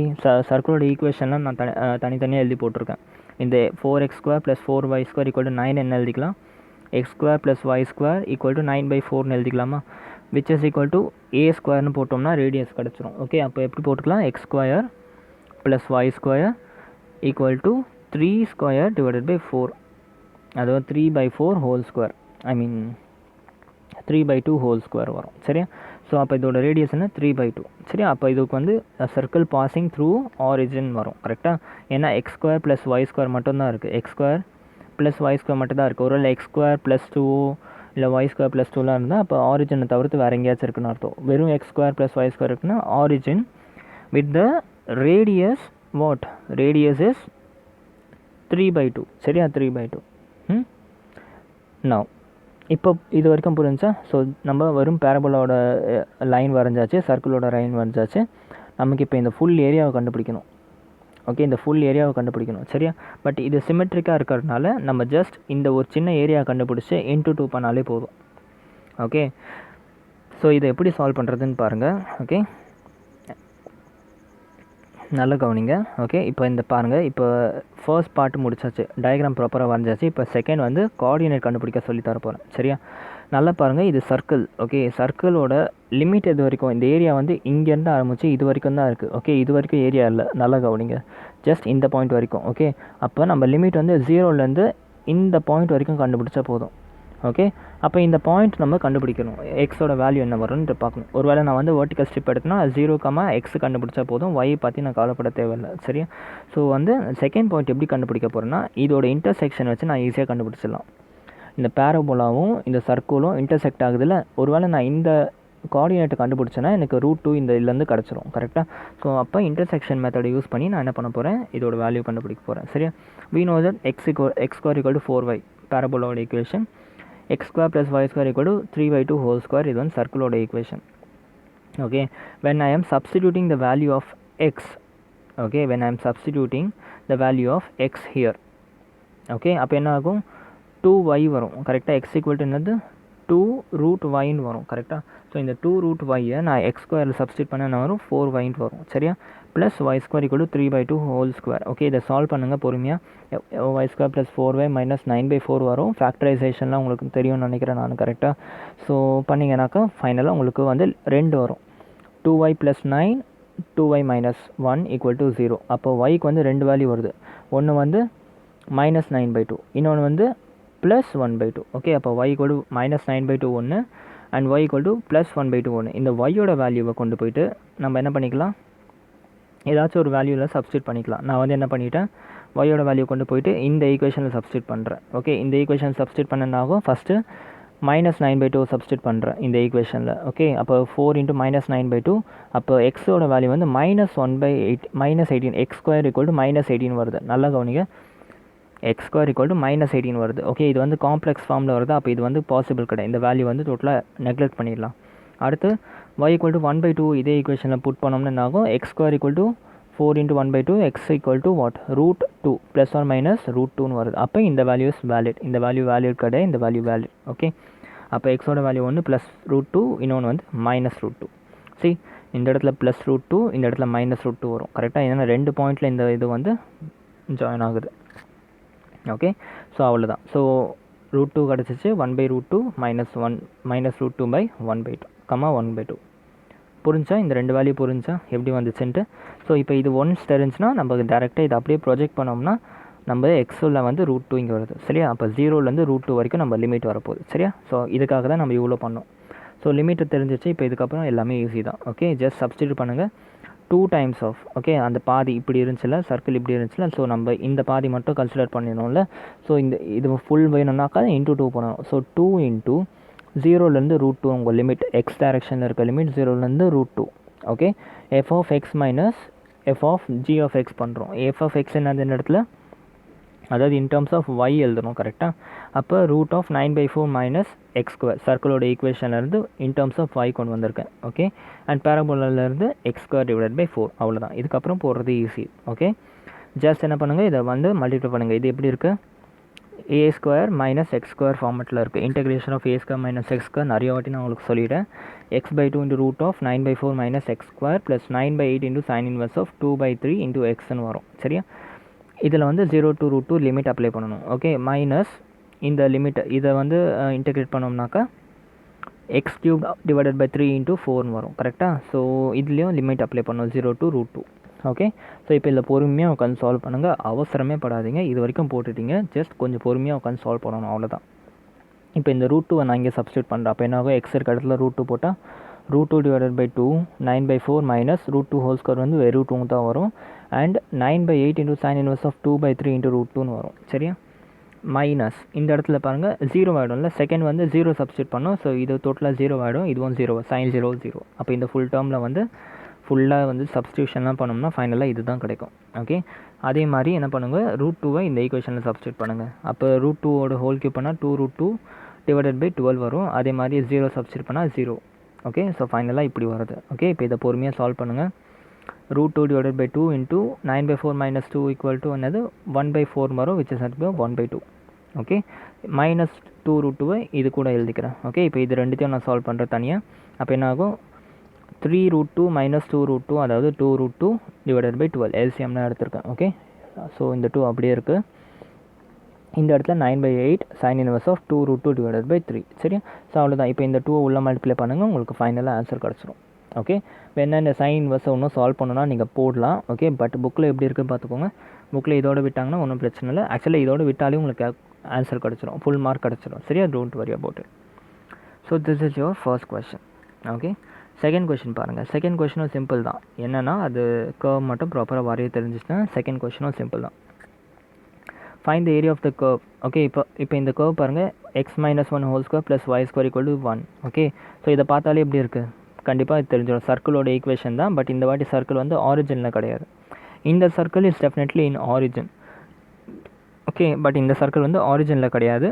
சர்க்கிளோட ஈக்குவேஷன்லாம் நான் தனித்தனியாக எழுதி போட்டிருக்கேன். இந்த 4x square plus 4y square equal to 9 என்ன எழுதிக்கலாம், x square plus y square equal to 9/4ன்னு எழுதிக்கலாமா, which is equal to a ஸ்கொயர்னு போட்டோம்னா ரேடியஸ் கிடச்சிரும். ஓகே, அப்போ எப்படி போட்டுக்கலாம், x square plus y square equal to 3 square divided by 4, அதாவது 3/4 ஹோல் ஸ்கொயர், 3/2 ஹோல் ஸ்கொயர் வரும். சரியா, ஸோ அப்போ இதோட ரேடியஸ் என்ன 3/2. சரியா, அப்போ இதுக்கு வந்து சர்க்கிள் பாசிங் த்ரூ ஆரிஜின் வரும் கரெக்டாக. ஏன்னா x square plus y square மட்டும்தான் இருக்குது, x square plus y square மட்டும் தான் இருக்குது. ஒருவேளை எக்ஸ் ஸ்கொயர் ப்ளஸ் 2 இல்லை ஒய் ஸ்கொயர் ப்ளஸ் 2லாம் இருந்தால் அப்போ ஆரிஜினை தவிர்த்து வேறு எங்கேயாச்சும் இருக்குன்னு அர்த்தம். வெறும் x square plus y square இருக்குன்னா origin with the radius what, radius is 3/2. சரியா, 3/2. நவ் இப்போ இது வரைக்கும் புரிஞ்சா. ஸோ நம்ம வெறும் பேரபோலோட லைன் வரைஞ்சாச்சு, சர்க்கிளோட லைன் வரைஞ்சாச்சு. நமக்கு இப்போ இந்த ஃபுல் ஏரியாவை கண்டுபிடிக்கணும். ஓகே, இந்த ஃபுல் ஏரியாவை கண்டுபிடிக்கணும். சரியா, பட் இது சிமெட்ரிக்காக இருக்கிறதுனால நம்ம ஜஸ்ட் இந்த ஒரு சின்ன ஏரியாவை கண்டுபிடிச்சி இன்ட்டு 2 பண்ணாலே போதும். ஓகே, ஸோ இதை எப்படி சால்வ் பண்ணுறதுன்னு பாருங்கள். ஓகே, நல்லா கவனிங்க. ஓகே, இப்போ இந்த பாருங்கள், இப்போ ஃபர்ஸ்ட் பார்ட் முடிச்சாச்சு, டயக்ராம் ப்ராப்பராக வரைஞ்சாச்சு. இப்போ செகண்ட் வந்து கோஆர்டினேட் கண்டுபிடிக்க சொல்லி தர போகிறேன். சரியா, நல்லா பாருங்கள், இது சர்க்கிள். ஓகே, சர்க்கிளோட லிமிட் எது வரைக்கும், இந்த ஏரியா வந்து இங்கேருந்து ஆரம்பித்து இது வரைக்கும் தான் இருக்குது. ஓகே, இது வரைக்கும் ஏரியா இல்லை, நல்லா கவனிங்க, ஜஸ்ட் இந்த பாயிண்ட் வரைக்கும். ஓகே, அப்போ நம்ம லிமிட் வந்து 0லேருந்து இந்த பாயிண்ட் வரைக்கும் கண்டுபிடிச்சா போதும். ஓகே, அப்போ இந்த பாயிண்ட் நம்ம கண்டுபிடிக்கணும், எக்ஸோட வேல்யூ என்ன வரும்னு பார்க்கணும். ஒருவேளை நான் வந்து வெர்டிக்கல் ஸ்ட்ரிப் எடுத்தேன்னா 0, x கண்டுபிடிச்சா போதும், y பற்றி நான் கவலைப்பட தேவையில்லை. சரியா, ஸோ வந்து செகண்ட் பாயிண்ட் எப்படி கண்டுபிடிக்க போகிறேன்னா, இதோட இன்டர்செக்ஷன் வச்சு நான் ஈஸியாக கண்டுபிடிச்சிடலாம். இந்த பேரபோலாவும் இந்த சர்க்கிளும் இன்டர்செக்ட் ஆகுதுல்ல, ஒருவேளை நான் இந்த கோஆர்டினேட்டை கண்டுபிடிச்சேன்னா எனக்கு √2 இந்த இதுலேருந்து கிடச்சிரும் கரெக்டாக. ஸோ அப்போ இன்டர்செக்ஷன் மெத்தடை யூஸ் பண்ணி நான் என்ன பண்ண போகிறேன், இதோட வேல்யூ கண்டுபிடிக்க போகிறேன். சரியா, we know that x square equal to 4y, பேரபோலாவோட equation. x square plus y square equal to 3/2 whole square, இது வந்து சர்க்கிளோட equation. Okay, when I am substituting the value of x, okay, when I am substituting the value of x here, okay, அப்போ என்ன ஆகும், 2y வரும் கரெக்டாக. x equal to என்னது two root ஒய்ன்னு வரும் கரெக்டாக. ஸோ இந்த 2 ரூட் ஒய்யை நான் எக்ஸ் ஸ்கொயரில் சப்ஸ்டிட் பண்ண என்ன வரும் 4 ஒய்ன்ட்டு வரும் சரியா. Plus y square equal to 3/2 whole square. Okay இதை சால்வ் பண்ணுங்கள் பொறுமையாக. Y square plus 4y minus 9/4 வரும். ஃபேக்டரைசேஷன்லாம் உங்களுக்கு தெரியும்னு நினைக்கிறேன் நான் கரெக்டாக. ஸோ பண்ணிங்கனாக்கா ஃபைனலாக உங்களுக்கு வந்து 2 வரும். 2y plus 9 2y minus 1 equal to 0. அப்போ ஒய்க்கு வந்து 2 வேல்யூ வருது. ஒன்று வந்து மைனஸ் 9/2, இன்னொன்று வந்து ப்ளஸ் 1/2. ஓகே அப்போ y ஈக்குவல் டு மைனஸ் 9/2 ஒன்று and y equal to plus 1/2 ஒன்று. இந்த ஒய்யோட வேல்யூவை கொண்டு போயிட்டு நம்ம என்ன பண்ணிக்கலாம், ஏதாச்சும் ஒரு வேல்யூவில் சப்ஸ்டியூட் பண்ணிக்கலாம். நான் வந்து என்ன பண்ணிட்டேன், ஒய்யோட வேல்யூ கொண்டு போயிட்டு இந்த ஈக்குவேஷனில் சப்ஸ்டியூட் பண்ணுறேன். ஓகே இந்த ஈக்குவேஷன் சப்ஸ்டியூட் பண்ணனாகும் ஃபஸ்ட்டு மைனஸ் 9/2 சப்ஸ்டியூட் பண்ணுறேன் இந்த ஈக்குவேஷனில். ஓகே அப்போ 4 இன்ட்டு மைனஸ் 9/2. அப்போ எக்ஸோட வேல்யூ வந்து minus 1/8 minus 18. X square equal to minus 18 வருது. நல்லா கவனிங்க, X square equal to minus 18 வருது. ஓகே இது வந்து காம்ப்ளெக்ஸ் ஃபார்மில் வருது. அப்போ இது வந்து பாசிபிள் கிடையாது. இந்த வேல்யூ வந்து டோட்டலாக நெக்லெக்ட் பண்ணிடலாம். அடுத்து y ஈக்குவல் டு 1/2 இதே ஈக்குவேஷனில் புட் பண்ணோம்னு என்ன ஆகும், x square equal to 4 into 1/2 x equal to what root 2 plus or minus root 2ன்னு வருது. அப்போ இந்த வேல்யூ இஸ் வேலிட். இந்த வேல்யூ வேலிட் கிடையாது, இந்த வேல்யூ வேலிட். ஓகே அப்போ எக்ஸோட வேல்யூ ஒன்று ப்ளஸ் ரூட் 2, இன்னொன்று வந்து மைனஸ் ரூட் 2. சரி இந்த இடத்துல ப்ளஸ் ரூட் 2, இந்த இடத்துல மைனஸ் ரூட் 2 வரும் கரெக்டாக. ஏன்னா 2 பாயிண்டில் இந்த இது வந்து ஜாயின் ஆகுது. ஓகே ஸோ அவ்வளோதான். ஸோ ரூட் 2 கிடச்சிச்சு. 1/√2 மைனஸ் 1 மைனஸ் ரூட் 2/1/2 கம்மா 1/2. புரிஞ்சா இந்த 2 வேல்யூ புரிஞ்சா எப்படி வந்துச்சுன்ட்டு. ஸோ இப்போ இது ஒன்ஸ் தெரிஞ்சுன்னா நம்ம டேரெக்டாக இதை அப்படியே ப்ரொஜெக்ட் பண்ணோம்னா நம்ம எக்ஸில் வந்து ரூட் 2 இங்கே வருது சரியா. அப்போ 0லேருந்து ரூட் 2 வரைக்கும் நம்ம லிமிட் வரப்போகுது சரியா. ஸோ இதுக்காக தான் நம்ம இவ்வளோ பண்ணோம். ஸோ லிமிட்டு தெரிஞ்சிச்சு. இப்போ இதுக்கப்புறம் எல்லாமே ஈஸி தான். ஓகே ஜஸ்ட் சப்ஸ்டியூட் பண்ணுங்கள். 2 டைம்ஸ் ஆஃப் ஓகே அந்த பாதி இப்படி இருந்துச்சுல, சர்க்கிள் இப்படி இருந்துச்சுல, ஸோ நம்ம இந்த பாதி மட்டும் கன்சிடர் பண்ணிடணும்ல. ஸோ இந்த இது ஃபுல் வேணும்னாக்கா இன்ட்டு 2 பண்ணணும். ஸோ 2 இன்ட்டு 0லேருந்து ரூட் 2 உங்கள் லிமிட் எக்ஸ் டைரக்ஷனில் இருக்க லிமிட் 0லேருந்து root 2. Okay f of x minus f of g of x பண்ணுறோம். எஃப் ஆஃப் எக்ஸ் என்னது இந்த இடத்துல, அதாவது இன் டேர்ம்ஸ் ஆஃப் ஒய் எழுதணும் கரெக்டாக. அப்போ root of 9/4 minus x square சர்க்கிளோட ஈக்குவேஷன்லேருந்து இன் டேர்ம்ஸ் ஆஃப் ஒய் கொண்டு வந்திருக்கேன். ஓகே அண்ட் பேரபோலாலேருந்து எக்ஸ் ஸ்கொயர் டிவைட் பை 4 அவ்வளோதான். இதுக்கப்புறம் போடுறது ஈஸி. ஓகே ஜஸ்ட் என்ன பண்ணுங்கள், இதை வந்து மல்டிப்ளை பண்ணுங்கள். இது எப்படி இருக்குது, a square minus x square ஃபார்மெட்டில் இருக்குது. Integration of a square minus x square நிறைய வாட்டி நான் உங்களுக்கு சொல்லிவிட்டேன். x/2 into root of 9/4 minus x square plus 9/8 into sine inverse of 2/3 into எக்ஸ்ன்னு வரும் சரியா. இதில் வந்து 0 to ரூட் 2 லிமிட் அப்ளை பண்ணணும். ஓகே மைனஸ் இந்த லிமிட் இதை வந்து இன்டெகிரேட் பண்ணோம்னாக்கா x cube divided by 3 into 4ன்னு வரும் கரெக்டாக. ஸோ இதுலேயும் லிமிட் அப்ளை பண்ணணும் 0 to ரூட் 2. ஓகே ஸோ இப்போ இதில் பொறுமையாக உட்காந்து சால்வ் பண்ணுங்கள். அவசரமே படாதீங்க. இது வரைக்கும் போட்டுட்டீங்க, ஜஸ்ட் கொஞ்சம் பொறுமையாக உட்காந்து சால்வ் பண்ணணும் அவ்வளோதான். இப்போ இந்த ரூட் 2 நான் இங்கே சப்ஸ்டியூட் பண்ணுறேன். அப்போ என்ன ஆகும், எக்ஸ் இருக்க இடத்துல ரூட் 2 போட்டால் root 2 divided by 2 9/4 minus root 2 whole square வந்து வெறும் 2 தான் வரும். And 9/8 into sine inverse of 2/3 into root 2ன்னு வரும் சரியா. மைனஸ் இந்த இடத்துல பாருங்கள் 0 ஆகிடும்ல, செகண்ட் வந்து 0 சப்ஸ்டியூட் பண்ணோம். ஸோ இது டோட்டலாக 0 ஆகிடும், இதுவும் 0, சைன் 0 0. அப்போ இந்த ஃபுல் டேர்மில் வந்து ஃபுல்லாக வந்து சப்ஸ்டியூஷன்லாம் பண்ணோம்னா ஃபைனலாக இது தான் கிடைக்கும். ஓகே அதே மாதிரி என்ன பண்ணுங்கள், ரூட் 2வை இந்த ஈக்குவேஷனில் சப்ஸ்டியூட் பண்ணுங்கள். அப்போ ரூட் 2ஓட ஹோல் கியூப் பண்ணால் 2 ரூட் 2 டிவைடட் பை 12 வரும். அதே மாதிரி 0 சப்ஸ்டியூட் பண்ணால் 0. ஓகே ஸோ ஃபைனலாக இப்படி வருது. ஓகே இப்போ இதை பொறுமையாக சால்வ் பண்ணுங்கள். Root 2 divided by 2 into 9/4 minus 2 equal to என்னது 1/4 வரும், which is 1/2. Okay minus 2 root 2வை இது கூட எழுதிக்கிறேன். ஓகே இப்போ இது ரெண்டுத்தையும் நான் சால்வ் பண்ணுறேன் தனியாக. அப்போ என்ன ஆகும், 3 ரூட் 2 மைனஸ் 2 ரூட் 2 அதாவது 2 ரூட் 2 டிவைடட் பை 12 எல்சிஎம்னா எடுத்திருக்கேன். ஓகே ஸோ இந்த 2 அப்படியே இருக்குது. இந்த இடத்துல 9/8 sine inverse of 2 root 2 divided by 3 சரியா. ஸோ அவ்வளோதான். இப்போ இந்த 2 உள்ள மல்டிப்ளை பண்ணுங்கள், உங்களுக்கு ஃபைனலாக ஆன்சர் கிடச்சிரும். ஓகே வேணா இந்த சைன் இன்வெர்ஸை இன்னும் சால்வ் பண்ணணும்னா நீங்கள் போடலாம். ஓகே பட் புக்கில் எப்படி இருக்குன்னு பார்த்துக்கோங்க. புக்கில் இதோட விட்டாங்கன்னா ஒன்றும் பிரச்சனை இல்லை. ஆக்சுவலாக இதோட விட்டாலே உங்களுக்கு ஆன்சர் கிடச்சிரும், ஃபுல் மார்க் கிடச்சிரும் சரியா. Don't worry about it. So this is your first question. Okay second question பாருங்கள். செகண்ட் கொஸ்டினும் சிம்பிள் தான். என்னென்னா அது கர்வ் மட்டும் ப்ராப்பராக வரைய தெரிஞ்சிச்சுன்னா செகண்ட் கொஸ்டினும் சிம்பிள் தான். Find the area of the curve. Okay இப்போ இந்த கர்வ் பாருங்கள், x minus 1 whole square plus y square equal to 1. Okay so இதை பார்த்தாலே எப்படி இருக்குது, கண்டிப்பாக இது தெரிஞ்சிடும். சர்க்கிளோட ஈக்குவேஷன் தான், பட் இந்த வாட்டி சர்க்கிள் வந்து ஆரிஜினில் கிடையாது. இந்த circle is definitely in origin. Okay but இந்த சர்க்கிள் வந்து ஆரிஜினில் கிடையாது,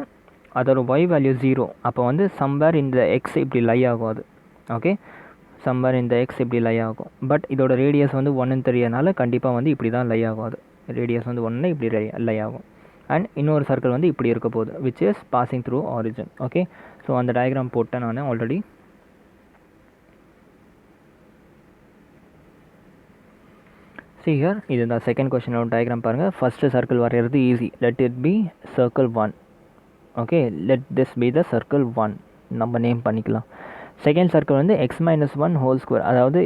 அதோட ஒய் வேல்யூ 0. அப்போ வந்து சம்வேர் இந்த எக்ஸ் இப்படி லை ஆகும் அது. ஓகே சம்வேர் இந்த எக்ஸ் இப்படி லை ஆகும். பட் இதோட ரேடியஸ் வந்து 1ன்னு தெரியறனால கண்டிப்பாக வந்து இப்படி தான் லை ஆகும். அது ரேடியஸ் வந்து 1 இப்படி லை ஆகும். அண்ட் இன்னொரு சர்க்கிள் வந்து இப்படி இருக்க போகுது, which is passing through origin. Okay so அந்த டயக்ராம் போட்டேன் நான் ஆல்ரெடி. See here, இது தான் செகண்ட் கொஸ்டினோட டயக்ராம் பாருங்கள். ஃபஸ்ட்டு சர்க்கிள் வரைகிறது easy. Let it be circle 1. Okay, let this be the circle 1 நம்ம நேம் பண்ணிக்கலாம். செகண்ட் சர்க்கிள் வந்து எக்ஸ் மைனஸ் 1 ஹோல் ஸ்கொயர், அதாவது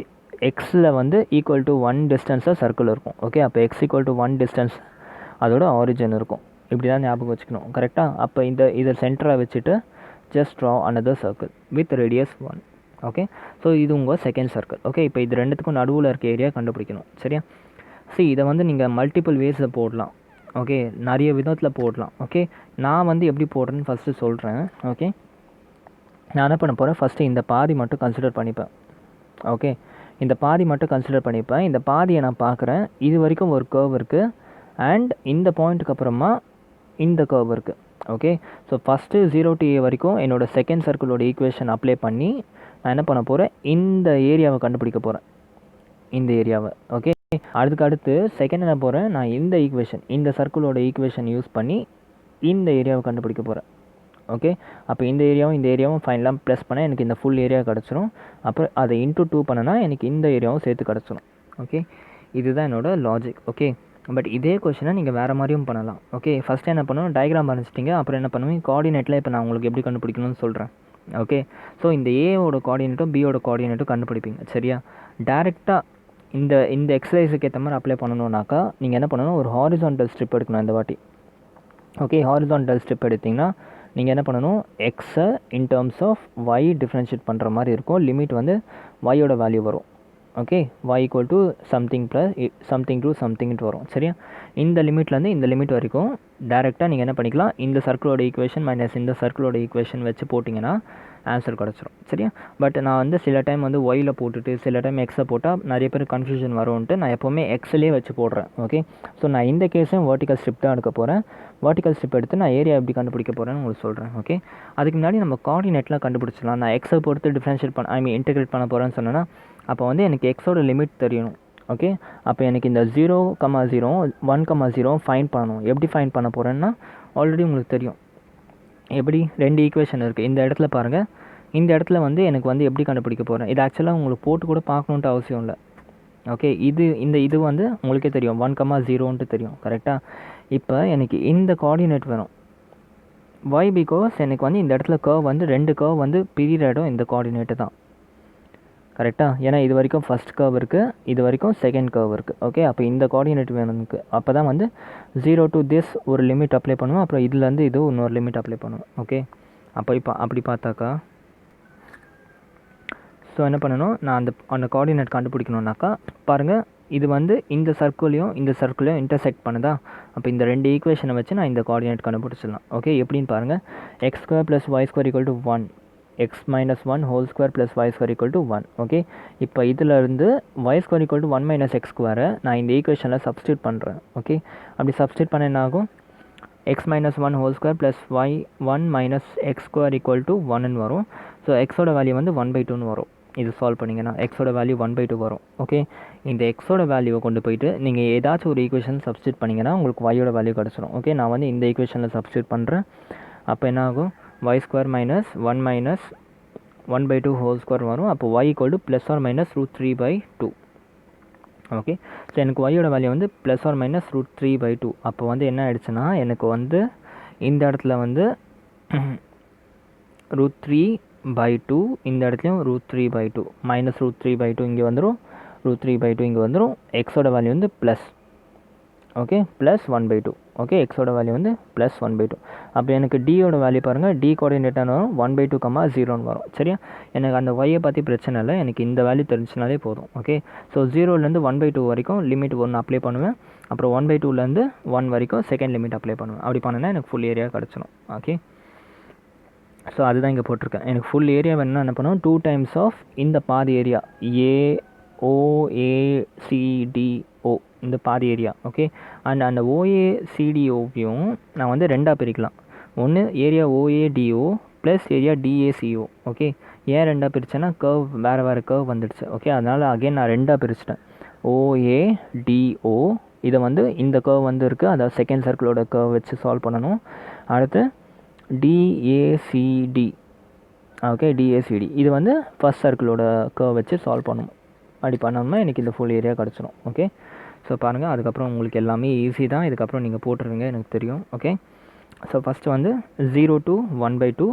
எக்ஸில் வந்து ஈக்குவல் டு 1 டிஸ்டன்ஸில் சர்க்கிள் இருக்கும். ஓகே, அப்போ எக்ஸ் ஈக்குவல் டு 1 டிஸ்டன்ஸ் அதோட ஆரிஜின் இருக்கும். இப்படி தான் ஞாபகம் வச்சுக்கணும், கரெக்டாக? அப்போ இதை சென்டராக வச்சுட்டு just draw another circle with radius 1. Okay, so இது உங்கள் செகண்ட் சர்க்கிள். ஓகே, இப்போ இது ரெண்டுத்துக்கும் நடுவில் இருக்க ஏரியா கண்டுபிடிக்கணும், சரியா? இதை வந்து நீங்கள் மல்டிபிள் வேஸில் போடலாம். ஓகே, நிறைய விதத்தில் போடலாம். ஓகே, நான் வந்து எப்படி போடுறேன்னு ஃபஸ்ட்டு சொல்கிறேன். ஓகே, நான் என்ன பண்ண போகிறேன், ஃபஸ்ட்டு இந்த பாதி மட்டும் கன்சிடர் பண்ணிப்பேன். ஓகே, இந்த பாதி மட்டும் கன்சிடர் பண்ணிப்பேன். இந்த பாதியை நான் பார்க்குறேன். இது வரைக்கும் ஒரு கர்வ் இருக்குது அண்ட் இந்த பாயிண்ட்டுக்கு அப்புறமா இந்த கர்வ் இருக்குது. Okay, so first 0 to a வரைக்கும் என்னோடய செகண்ட் சர்க்கிளோட ஈக்குவேஷன் அப்ளை பண்ணி நான் என்ன பண்ண போகிறேன், இந்த ஏரியாவை கண்டுபிடிக்க போகிறேன், இந்த ஏரியாவை. ஓகே, அடுத்து செகண்ட் என்ன போகிறேன், நான் இந்த ஈக்குவேஷன், இந்த சர்க்கிளோட ஈக்குவேஷன் யூஸ் பண்ணி இந்த ஏரியாவை கண்டுபிடிக்க போகிறேன். ஓகே, அப்போ இந்த ஏரியாவும் ஃபைனலாக ப்ளஸ் பண்ணால் எனக்கு இந்த ஃபுல் ஏரியா கிடச்சிரும். அப்புறம் அதை இன்ட்டு 2 பண்ணனா எனக்கு இந்த ஏரியாவும் சேர்த்து கிடச்சிரும். ஓகே, இதுதான் என்னோடய லாஜிக். ஓகே, பட் இதே கொஷினை நீங்கள் வேறு மாதிரியும் பண்ணலாம். ஓகே, ஃபஸ்ட்டு என்ன பண்ணணும், டயக்ராம் வரைஞ்சிட்டிங்க. அப்புறம் என்ன பண்ணுவேன், கோஆர்டினேட்டில் இப்போ நான் உங்களுக்கு எப்படி கண்டுபிடிக்கணும்னு சொல்கிறேன். ஓகே, ஸோ இந்த ஏவோட கோஆர்டினேட்டும் பியோட கோஆர்டினேட்டும் கண்டுபிடிப்பீங்க, சரியா? டேரெக்டாக இந்த எக்ஸசைஸுக்கு ஏற்ற மாதிரி அப்ளை பண்ணணுன்னாக்கா நீங்கள் என்ன பண்ணணும், ஒரு ஹாரிசான்டல் ஸ்ட்ரிப் எடுக்கணும் இந்த வாட்டி. ஓகே, ஹாரிசான்டல் ஸ்ட்ரிப் எடுத்திங்கன்னா நீங்கள் என்ன பண்ணணும், எக்ஸை in terms of y differentiate பண்ணுற மாதிரி இருக்கும். லிமிட் வந்து ஒய்யோட வேல்யூ வரும். Okay, y equal to something plus something to சம்திங்ட்டு வரும், சரியா? இந்த லிமிட்லேருந்து இந்த லிமிட் வரைக்கும் டேரெக்டாக நீங்கள் என்ன பண்ணிக்கலாம், இந்த சர்க்கிளோட ஈக்குவேஷன் மைனஸ் இந்த சர்க்கிளோட ஈக்குவேஷன் வச்சு போட்டிங்கன்னா ஆன்சர் கிடச்சிரும், சரியா? பட் நான் வந்து சில டைம் வந்து ஒயில் போட்டுட்டு சில டைம் எக்ஸை போட்டால் நிறைய பேர் கன்ஃபியூஷன் வரும்ன்ட்டு நான் எப்போவுமே எக்ஸ்லேயே வச்சு போடுறேன். ஓகே, ஸோ நான் இந்த கேஸும் வெர்டிக்கல் ஸ்ட்ரிப் தான் எடுக்க போகிறேன். வெர்டிக்கல் ஸ்ட்ரிப் எடுத்து நான் ஏரியா எப்படி கண்டுபிடிக்க போகிறேன்னு உங்களுக்கு சொல்கிறேன். ஓகே, அதுக்கு முன்னாடி நம்ம கோஆர்டினேட்லாம் கண்டுபிடிச்சிடலாம். நான் எக்ஸை பொறுத்து டிஃப்ரென்ஷியேட் இன்டெகிரேட் பண்ண போகிறேன்னு சொன்னேன்னா அப்போ வந்து எனக்கு எக்ஸோட லிமிட் தெரியணும். ஓகே, அப்போ எனக்கு இந்த 0,0 1,0 ஃபைண்ட் பண்ணணும். எப்படி ஃபைண்ட் பண்ண போகிறேன்னா ஆல்ரெடி உங்களுக்கு தெரியும். எப்படி, 2 ஈக்குவேஷன் இருக்குது. இந்த இடத்துல பாருங்கள், இந்த இடத்துல வந்து எனக்கு வந்து எப்படி கண்டுபிடிக்க போகிறேன், இது ஆக்சுவலாக உங்களுக்கு போட்டு கூட பார்க்கணுன்ட்டு அவசியம் இல்லை. ஓகே, இது வந்து உங்களுக்கே தெரியும், 1,0ன்ட்டு தெரியும், கரெக்டாக? இப்போ எனக்கு இந்த கோஆர்டினேட் வேணும். ஒய் பிகாஸ் எனக்கு வந்து இந்த இடத்துல கர்வ் வந்து 2 கர்வ் வந்து பிரிகிற இடம் இந்த கோஆர்டினேட்டு தான், கரெக்டாக? ஏன்னா இது வரைக்கும் ஃபஸ்ட் கர்வ் இருக்குது, இது வரைக்கும் செகண்ட் கர்வ் இருக்குது. ஓகே, அப்போ இந்த கோஆர்டினேட் வேணும் எனக்கு. அப்போ தான் வந்து 0 to this ஒரு லிமிட் அப்ளை பண்ணுவோம், அப்புறம் இதுலேருந்து இது இன்னொரு லிமிட் அப்ளை பண்ணுவோம். ஓகே, அப்போ இப்போ அப்படி பார்த்தாக்கா ஸோ என்ன பண்ணணும், நான் அந்த கோஆர்டினேட் கண்டுபிடிக்கணுன்னாக்கா பாருங்கள், இது வந்து இந்த சர்க்கிளையும் இன்டர்செக்ட் பண்ணுதா? அப்போ இந்த 2 ஈக்குவேஷனை வச்சு நான் இந்த கோஆர்டினேட் கண்டுபிடிச்சிடலாம். ஓகே, எப்படின்னு பாருங்கள், x² + y² = 1, x - 1 whole square plus y² = 1. Okay, இப்போ இதிலேருந்து y² = 1 - x² நான் இந்த ஈக்குவேஷனில் சப்ஸ்டியூட் பண்ணுறேன். ஓகே, அப்படி சப்ஸ்டியூட் பண்ண என்ன ஆகும், x - 1 whole square plus y1 - x² = 1ன்னு வரும். ஸோ எக்ஸோட வேல்யூ வந்து 1/2ன்னு வரும். இது சால்வ் பண்ணிங்கன்னா எக்ஸோட வேல்யூ 1/2 வரும். ஓகே, இந்த எக்ஸோட வேல்யூவை கொண்டு போயிட்டு நீங்கள் ஏதாச்சும் ஒரு ஈக்குவேஷன் சப்ஸ்டியூட் பண்ணிங்கன்னா உங்களுக்கு ஒய்யோட வேல்யூ கிடச்சிரும். ஓகே, நான் வந்து இந்த ஈக்குவேஷனில் சப்ஸ்டியூட் பண்ணுறேன். அப்போ என்ன ஆகும், y² - 1 - 1/2 ஹோல் ஸ்கொயர் வரும். அப்போ y = ± √3/2. ஓகே, ஸோ எனக்கு ஒய்யோட வேல்யூ வந்து ± √3/2. அப்போ வந்து என்ன ஆகிடுச்சுன்னா எனக்கு வந்து இந்த இடத்துல வந்து √3/2, இந்த இடத்துலையும் √3/2 -√3/2 இங்கே வந்துடும், √3/2 இங்கே வந்துடும். எக்ஸோட வேல்யூ வந்து ப்ளஸ், ஓகே, +1/2. ஓகே, எக்ஸோட வேல்யூ வந்து +1/2. அப்போ எனக்கு டியோட வேல்யூ பாருங்கள், டி கோஆர்டினேட்டான வரும் 1/2, 0ன்னு வரும், சரியா? எனக்கு அந்த ஒய்யை பற்றி பிரச்சனை இல்லை, எனக்கு இந்த வேல்யூ தெரிஞ்சினாலே போதும். ஓகே, ஸோ 0லேருந்து 1/2 வரைக்கும் லிமிட் 1 அப்ளை பண்ணுவேன். அப்புறம் 1/2லேருந்து 1 வரைக்கும் செகண்ட் லிமிட் அப்ளை பண்ணுவேன். அப்படி பண்ணினா எனக்கு ஃபுல் ஏரியா கிடச்சிடும். ஓகே, ஸோ அதுதான் இங்கே போட்டிருக்கேன். எனக்கு ஃபுல் ஏரியா வேணும்னா என்ன பண்ணுவோம், 2 டைம்ஸ் ஆஃப் இந்த பாதி ஏரியா AOACDO, இந்த பாதி ஏரியா. ஓகே, அண்ட் அந்த OACDOவையும் நான் வந்து 2ஆக பிரிக்கலாம். ஒன்று area OADO plus area DACO. Okay, ஏன் 2ஆக பிரித்தேன்னா கர்வ் வேறு கர்வ் வந்துடுச்சு. ஓகே, அதனால் அகைன் நான் 2ஆக பிரிச்சிட்டேன். OADO இதை வந்து இந்த கர்வ் வந்து இருக்குது, அதாவது செகண்ட் சர்க்கிளோட கர்வ் வச்சு சால்வ் பண்ணணும். அடுத்து DACD, ஓகே, டிஏசிடி இது வந்து ஃபர்ஸ்ட் சர்க்கிளோட கர்வ் வச்சு சால்வ் பண்ணணும். அப்படி பண்ணோம்னா எனக்கு இந்த ஃபுல் ஏரியா கிடச்சிரும். ஓகே, ஸோ பாருங்கள், அதுக்கப்புறம் உங்களுக்கு எல்லாமே ஈஸி தான். இதுக்கப்புறம் நீங்கள் போட்டுருவீங்க, எனக்கு தெரியும். ஓகே, ஸோ ஃபஸ்ட்டு வந்து 0 to 1/2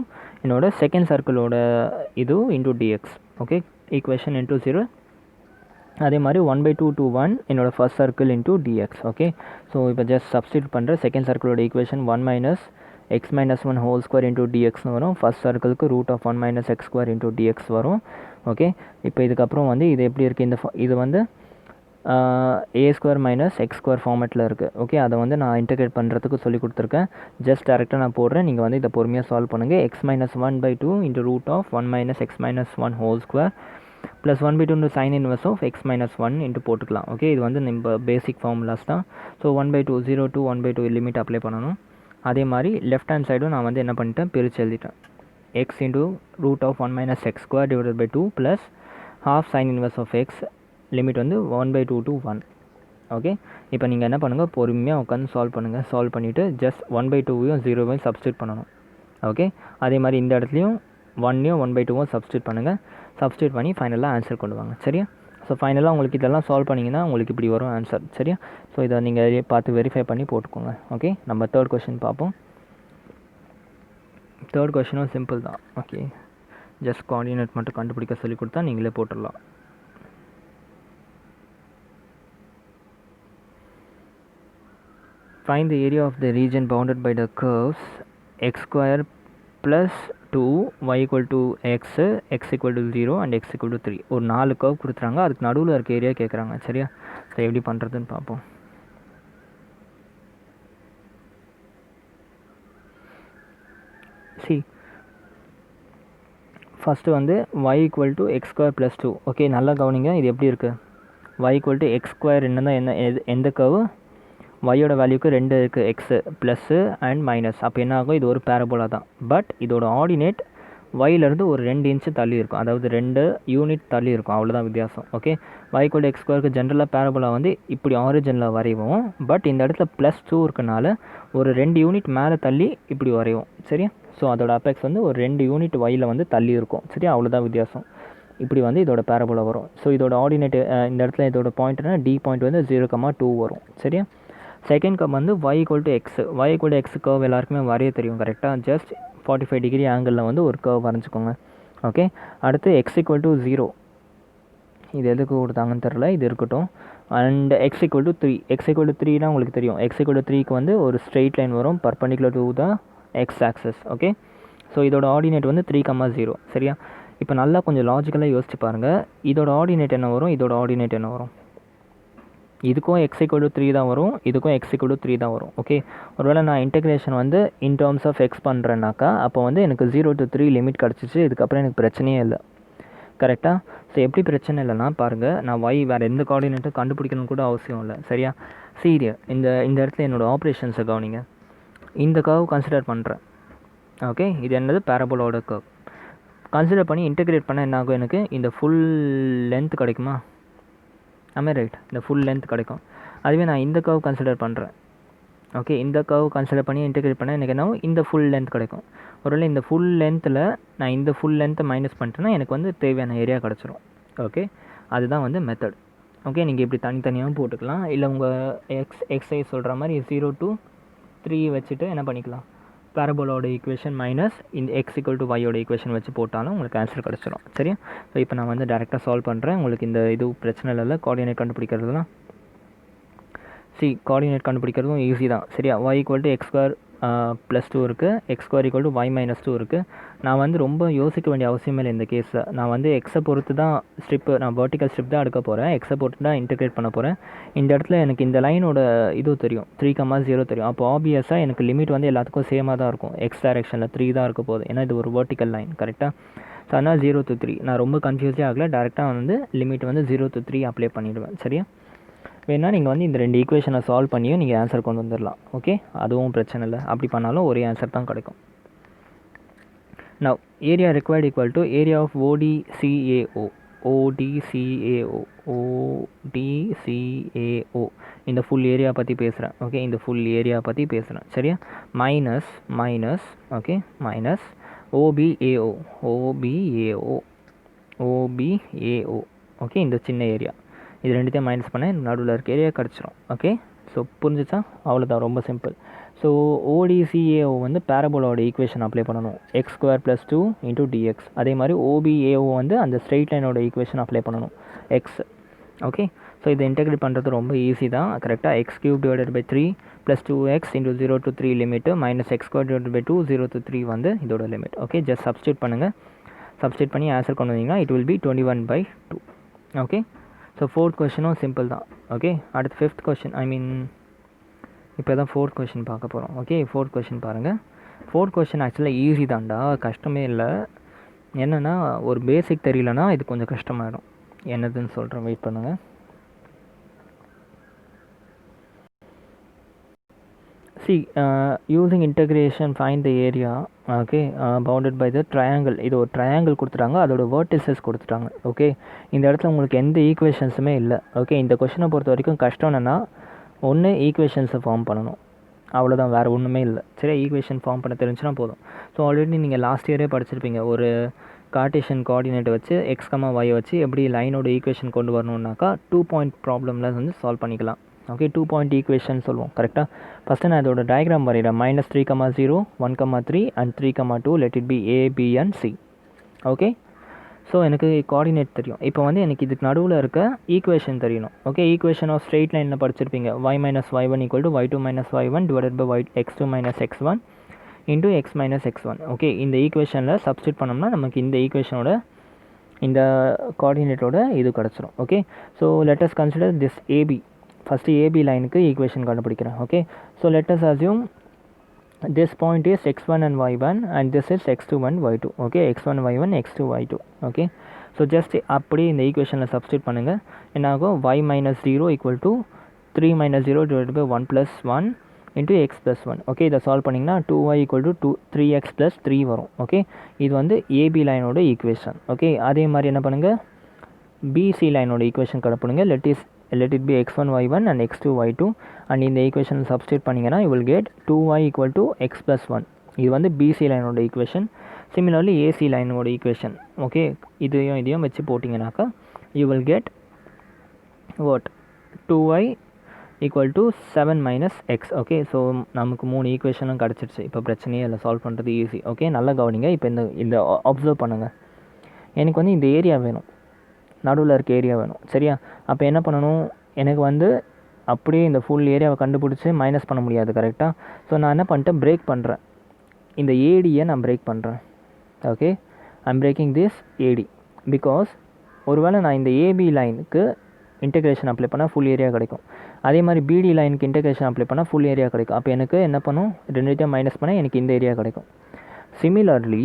என்னோட செகண்ட் சர்க்கிளோட இது into dx. Okay, equation into 0. அதே மாதிரி 1/2 to 1 என்னோட first circle into dx. Okay, so இப்போ ஜஸ்ட் சப்ஸ்டியூட் பண்ணுற செகண்ட் சர்க்கிளோட equation 1 minus x minus 1 whole square into dxன்னு வரும். ஃபர்ஸ்ட் சர்க்கிளுக்கு root of 1 minus x square into dx வரும். ஓகே, இப்போ இதுக்கப்புறம் வந்து இது எப்படி இருக்குது, இது வந்து a square minus x square ஃபார்மேட்டில் இருக்குது. ஓகே, அதை வந்து நான் இன்டெகிரேட் பண்ணுறதுக்கு சொல்லி கொடுத்துருக்கேன். ஜஸ்ட் டேரெக்டாக நான் போடுறேன், நீங்கள் வந்து இதை பொறுமையாக சால்வ் பண்ணுங்கள். x minus 1/2 into root of 1 minus x minus 1 whole square plus 1/2 into sin inverse of x minus 1 into போட்டுக்கலாம். ஓகே, இது வந்து நம்ம பேசிக் ஃபார்முலாஸ் தான். ஸோ 1/2 0 to 1/2 லிமிட் அப்ளை பண்ணணும். அதே மாதிரி லெஃப்ட் ஹேண்ட் சைடும் நான் வந்து என்ன பண்ணிட்டேன், பிரித்து எழுதிட்டேன். x into root of 1 minus x square divided by 2 plus half sin inverse of x limit வந்து 1/2 to 1. ஓகே, இப்போ நீங்கள் என்ன பண்ணுங்கள், பொறுமையாக உட்காந்து சால்வ் பண்ணுங்கள். சால்வ் பண்ணிவிட்டு ஜஸ்ட் 1/2வையும் 0வையும் சப்ஸ்டியூட் பண்ணணும். ஓகே, அதே மாதிரி இந்த இடத்துலையும் 1ஐயும் 1/2 சப்ஸ்டியூட் பண்ணுங்கள். சப்ஸ்டியூட் பண்ணி ஃபைனலாக ஆன்சர் கொண்டு வாங்க. சரியா? ஸோ ஃபைனலாக உங்களுக்கு இதெல்லாம் சால்வ் பண்ணிங்கன்னா உங்களுக்கு இப்படி வரும் ஆன்சர். சரியா? ஸோ இதை நீங்கள் பார்த்து வெரிஃபை பண்ணி போட்டுக்கோங்க. ஓகே, நம்ம தேர்ட் கொஷின் பார்ப்போம். தேர்ட் கொஷினும் சிம்பிள் தான். ஓகே, ஜஸ்ட் கோஆர்டினேட் மட்டும் கண்டுபிடிக்க சொல்லி கொடுத்தா நீங்களே போட்டுடலாம். Find the area of the region bounded by the curves x square plus 2 y equal to x, x equal to 0 and x equal to 3. ஒரு 4 curve கொடுத்துறாங்க, அதுக்கு நடுவில் இருக்க ஏரியா கேட்குறாங்க. சரியா? ஸோ எப்படி பண்ணுறதுன்னு பார்ப்போம். சி, ஃபஸ்ட்டு வந்து y equal to x square plus 2. Okay, நல்லா கவனிங்க, இது எப்படி இருக்குது. y equal to x square என்னதான் எந்த கர்வு, வையோட வேல்யூக்கு 2 இருக்குது, எக்ஸு ப்ளஸ்ஸு அண்ட் மைனஸ். அப்போ என்ன ஆகும், இது ஒரு பேரபோலா தான். பட் இதோட ஆர்டினேட் வைலேருந்து ஒரு 2 இன்ச்சு தள்ளி இருக்கும், அதாவது 2 யூனிட் தள்ளி இருக்கும், அவ்வளோதான் வித்தியாசம். ஓகே, வைக்குள்ள எக்ஸ் ஸ்கொயருக்கு ஜென்ரலாக பேரபோலா வந்து இப்படி ஆரிஜினில் வரைவோம். பட் இந்த இடத்துல +2 இருக்கனால ஒரு 2 யூனிட் மேலே தள்ளி இப்படி வரைவோம். சரியா? ஸோ அதோட அபெக்ஸ் வந்து ஒரு 2 யூனிட் வையில் வந்து தள்ளி இருக்கும். சரியா? அவ்வளோதான் வித்தியாசம். இப்படி வந்து இதோட பேரபோலா வரும். ஸோ இதோட ஆர்டினேட் இந்த இடத்துல இதோட பாயிண்ட்னா டி பாயிண்ட் வந்து 0,2 வரும். சரியா? செகண்ட் கர்வ் வந்து y equal to x. y equal to x curve எல்லாருக்குமே வரைய தெரியும் கரெக்டாக. ஜஸ்ட் 45 டிகிரி ஆங்கிளில் வந்து ஒரு கர்வ் வரைஞ்சிக்கோங்க. ஓகே, அடுத்து x equal to 0. இது எதுக்கு கொடுத்தாங்கன்னு தெரில, இது இருக்கட்டும். And x equal to 3. x equal to 3னா உங்களுக்கு தெரியும், x equal to 3க்கு வந்து ஒரு ஸ்ட்ரெயிட் லைன் வரும் perpendicular to the x access. Okay, so இதோட ஆர்டினேட் வந்து 3,0. சரியா? இப்போ நல்லா கொஞ்சம் லாஜிக்கலாக யோசிச்சு பாருங்கள். இதோட ஆர்டினேட் என்ன வரும், இதோட ஆர்டினேட் என்ன வரும். இதுக்கும் x equal to 3 தான் வரும், இதுக்கும் x equal to 3 தான் வரும். ஓகே, ஒருவேளை நான் இன்டெகிரேஷன் வந்து இன் டேர்ம்ஸ் ஆஃப் x பண்ணுறேன்னாக்கா அப்போ வந்து எனக்கு 0 to 3 லிமிட் கிடச்சிச்சு. இதுக்கப்புறம் எனக்கு பிரச்சனையே இல்லை. கரெக்டாக? ஸோ எப்படி பிரச்சனை இல்லைன்னா பாருங்கள், நான் y வேறு எந்த கோஆர்டினேட்டும் கண்டுபிடிக்கணும் கூட அவசியம் இல்லை. சரியா? சீரிய இந்த இடத்துல என்னோடய ஆப்ரேஷன்ஸை கவனிங்க. இந்த கர்வ் கன்சிடர் பண்ணுறேன். ஓகே, இது என்னது, பேரபோலோட கர்வ் கன்சிடர் பண்ணி இன்டெகிரேட் பண்ண என்ன ஆகும், எனக்கு இந்த ஃபுல் லென்த் கிடைக்குமா? ஆமாம், ரைட், இந்த ஃபுல் லென்த் கிடைக்கும். அதுவே நான் இந்த கர்வ் கன்சிடர் பண்ணுறேன். ஓகே, இந்த கர்வ் கன்சிடர் பண்ணி இன்டெகிரேட் பண்ண எனக்கு என்ன, இந்த ஃபுல் லென்த் கிடைக்கும். ஒருவேளை இந்த ஃபுல் லென்த்தில் நான் இந்த ஃபுல் லென்த்தை மைனஸ் பண்ணிட்டேன்னா எனக்கு வந்து தேவையான ஏரியா கிடச்சிரும். ஓகே, அதுதான் வந்து மெத்தட். ஓகே, நீங்கள் இப்படி தனித்தனியாகவும் போட்டுக்கலாம், இல்லை உங்கள் எக்ஸைஸ் சொல்கிற மாதிரி 0 to 3 வச்சுட்டு என்ன பண்ணிக்கலாம், பேரபோலோட ஈக்குவேஷன் மைனஸ் இந்த x equal to y-ஓட ஈக்குவேஷன் வச்சு போட்டாலும் உங்களுக்கு ஆன்சர் கிடச்சிரும். சரியா? ஸோ இப்போ நான் வந்து டேரெக்டாக சால்வ் பண்ணுறேன். உங்களுக்கு இந்த இது பிரச்சனை இல்லை, கோஆர்டினேட் கண்டுபிடிக்கிறதுலாம். கோஆர்டினேட் கண்டுபிடிக்கிறதும் ஈஸி தான். சரியா? y equal to x square +2 இருக்குது, x square equal to y minus 2 இருக்குது. நான் வந்து ரொம்ப யோசிக்க வேண்டிய அவசியமே இல்லை இந்த கேஸில். நான் வந்து எக்ஸை பொறுத்து தான் ஸ்ட்ரிப்பு, நான் வெர்டிக்கல் ஸ்ட்ரிப் தான் எடுக்க போகிறேன். எக்ஸை பொறுத்து தான் இன்டெகிரேட் பண்ண போகிறேன். இந்த இடத்துல எனக்கு இந்த லைனோட இது தெரியும், 3,0 தெரியும். அப்போ ஆப்வியஸாக எனக்கு லிமிட் வந்து எல்லாத்துக்கும் சேமாக தான் இருக்கும். எக்ஸ் டைரெக்ஷனில் 3 தான் இருக்க போகுது, ஏன்னா இது ஒரு வெர்டிக்கல் லைன். கரெக்டாக? ஸோ அதனால் 0 to 3 நான் ரொம்ப கன்ஃபியூஸே ஆகலை. டேரெக்டாக வந்து லிமிட் வந்து 0 to 3 அப்ளை பண்ணிவிடுவேன். சரியா? வேணால் நீங்கள் வந்து இந்த 2 ஈக்குவேஷனை சால்வ் பண்ணியும் நீங்கள் ஆன்சர் கொண்டு வந்துடலாம். ஓகே, அதுவும் பிரச்சனை இல்லை. அப்படி பண்ணாலும் ஒரே ஆன்சர் தான் கிடைக்கும். Now area required equal to area of ODCAO. இந்த ஃபுல் ஏரியா பற்றி பேசுகிறேன். ஓகே, இந்த ஃபுல் ஏரியா பற்றி பேசுகிறேன். சரியா? Minus okay, minus OPAO OPAO OPAO okay. இந்த சின்ன ஏரியா இது ரெண்டுத்தையும் மைனஸ் பண்ண நடுவில் இருக்க ஏரியா கிடச்சிரும். ஓகே, ஸோ புரிஞ்சிச்சா? அவ்வளோதான், ரொம்ப சிம்பிள். ஸோ ஓடிசிஏஓ வந்து பேரபோலோட ஈக்குவேஷன் அப்ளை பண்ணணும், x square plus 2 into dx. அதே மாதிரி ஓபிஏஓ வந்து அந்த ஸ்ட்ரெயிட் லைனோட ஈக்குவேஷன் அப்ளை பண்ணணும், எக்ஸ். ஓகே, ஸோ இதை இன்டெகிரேட் பண்ணுறது ரொம்ப ஈஸி தான். கரெக்டாக x cube divided by 3 plus 2x into 0 to 3 limit minus x square divided by 2 0 to 3 வந்து இதோட லிமிட். ஓகே, ஜஸ்ட் சப்ஸ்டியூட் பண்ணுங்கள். சப்ஸ்டியூட் பண்ணி ஆன்சர் கொண்டு வந்தீங்கன்னா it will B 21/2. Okay, so fourth கொஷினும் simple தான். ஓகே, அடுத்து ஃபிஃப்த் கொஷின், ஐ மீன் இப்போ தான் ஃபோர்த் கொஷின் பார்க்க போகிறோம். ஓகே, ஃபோர்த் கொஷின் பாருங்கள். ஃபோர்த் கொஷின் ஆக்சுவலாக ஈஸி தான்டா, கஷ்டமே இல்லை. என்னென்னா ஒரு பேசிக் தெரியலனா இது கொஞ்சம் கஷ்டமாயிடும். என்னதுன்னு சொல்கிறேன், வெயிட் பண்ணுங்கள். See, using integration find the area, okay, bounded by the triangle. இது ஒரு ட்ரையாங்கிள் கொடுத்துட்டாங்க, அதோட வேர்டிசஸ் கொடுத்துட்டாங்க. ஓகே, இந்த இடத்துல உங்களுக்கு எந்த ஈக்குவேஷன்ஸுமே இல்லை. ஓகே, இந்த கொஷினை பொறுத்த வரைக்கும் கஷ்டம் என்னென்னா ஒன்று ஈக்குவேஷன்ஸை ஃபார்ம் பண்ணணும், அவ்வளோதான், வேறு ஒன்றுமே இல்லை. சரி, ஈக்குவேஷன் ஃபார்ம் பண்ண தெரிஞ்சுன்னா போதும். ஸோ ஆல்ரெடி நீங்கள் லாஸ்ட் இயரே படிச்சிருப்பீங்க, ஒரு கார்டீசியன் கோஆர்டினேட்டை வச்சு எக்ஸ் கமா ஒய் வச்சு எப்படி லைனோட ஈக்குவேஷன் கொண்டு வரணுன்னாக்கா 2 பாயிண்ட் ப்ராப்ளமில் வந்து சால்வ் பண்ணிக்கலாம். ஓகே, 2 பாயிண்ட் ஈக்குவேஷன் சொல்லுவோம். கரெக்டாக ஃபஸ்ட்டு நான் இதோட டயக்ராம் வரைகிறேன். -3,0 1,3 and 3,2 let it be A B and C. Okay, so எனக்கு கோஆர்டினேட் தெரியும். இப்போ வந்து எனக்கு இதுக்கு நடுவில் இருக்க ஈக்குவேஷன் தெரியணும். ஓகே, ஈக்குவேஷன் ஆஃப் ஸ்ட்ரெயிட் லைனில் படிச்சிருப்பீங்க. y - y1 = y2 - y1 divided by x2 - x1 into x - x1. Okay, இந்த ஈக்குவேஷனில் சப்ஸ்டியூட் பண்ணோம்னா நமக்கு இந்த ஈக்குவேஷனோட இந்த கோஆர்டினேட்டோட இது கிடச்சிரும். Okay, so let us consider this AB. First AB லைனுக்கு ஈக்குவேஷன் கண்டுபிடிக்கிறேன். Okay, so let us assume this point is x1 and y1 and this is x2 and y2. Okay, x1 y1 x2 y2. Okay, so just அப்படி இந்த ஈக்குவேஷனில் substitute பண்ணுங்கள். என்ன ஆகும்? y - 0 = 3 - 0 divide by 1 + 1 into x + 1. Okay, இதை solve பண்ணிங்கன்னா 2y = 3x + 3 வரும். Okay, இது வந்து ஏபி லைனோட ஈக்குவேஷன். ஓகே, அதே மாதிரி என்ன பண்ணுங்கள், பிசி லைனோட ஈக்குவேஷன் கண்டுபிடிங்க. let it be x1 y1 and x2 y2 and இந்த ஈக்குவேஷன் சப்ஸ்டியூட் பண்ணிங்கன்னா you will get 2y = x + 1. இது வந்து பிசி லைனோட ஈக்குவேஷன். சிமிலர்லி ஏசி லைனோட ஈக்குவேஷன். ஓகே, இதையும் வச்சு போட்டிங்கனாக்கா you will get what 2y = 7 - x. Okay, so நமக்கு 3 ஈக்குவேஷனும் கிடச்சிருச்சு. இப்போ பிரச்சனையே இல்லை, சால்வ் பண்ணுறது ஈஸி. ஓகே, நல்லா கவனிங்க. இப்போ இந்த அப்சர்வ் பண்ணுங்கள். எனக்கு வந்து இந்த ஏரியா வேணும், நடுவில் இருக்க ஏரியா வேணும். சரியா? அப்போ என்ன பண்ணணும், எனக்கு வந்து அப்படியே இந்த ஃபுல் ஏரியாவை கண்டுபிடிச்சி மைனஸ் பண்ண முடியாது. கரெக்டாக? ஸோ நான் என்ன பண்ணிட்டேன், பிரேக் பண்ணுறேன். இந்த ஏடியை நான் பிரேக் பண்ணுறேன். Okay, I'm breaking this AD because ஒருவேளை நான் இந்த ஏபி லைனுக்கு இன்டெகிரேஷன் அப்ளை பண்ணால் ஃபுல் ஏரியா கிடைக்கும். அதே மாதிரி பிடி லைனுக்கு இன்டெகிரேஷன் அப்ளை பண்ணால் ஃபுல் ஏரியா கிடைக்கும். அப்போ எனக்கு என்ன பண்ணும், ரெண்டுத்தையும் மைனஸ் பண்ணால் எனக்கு இந்த ஏரியா கிடைக்கும். சிமிலர்லி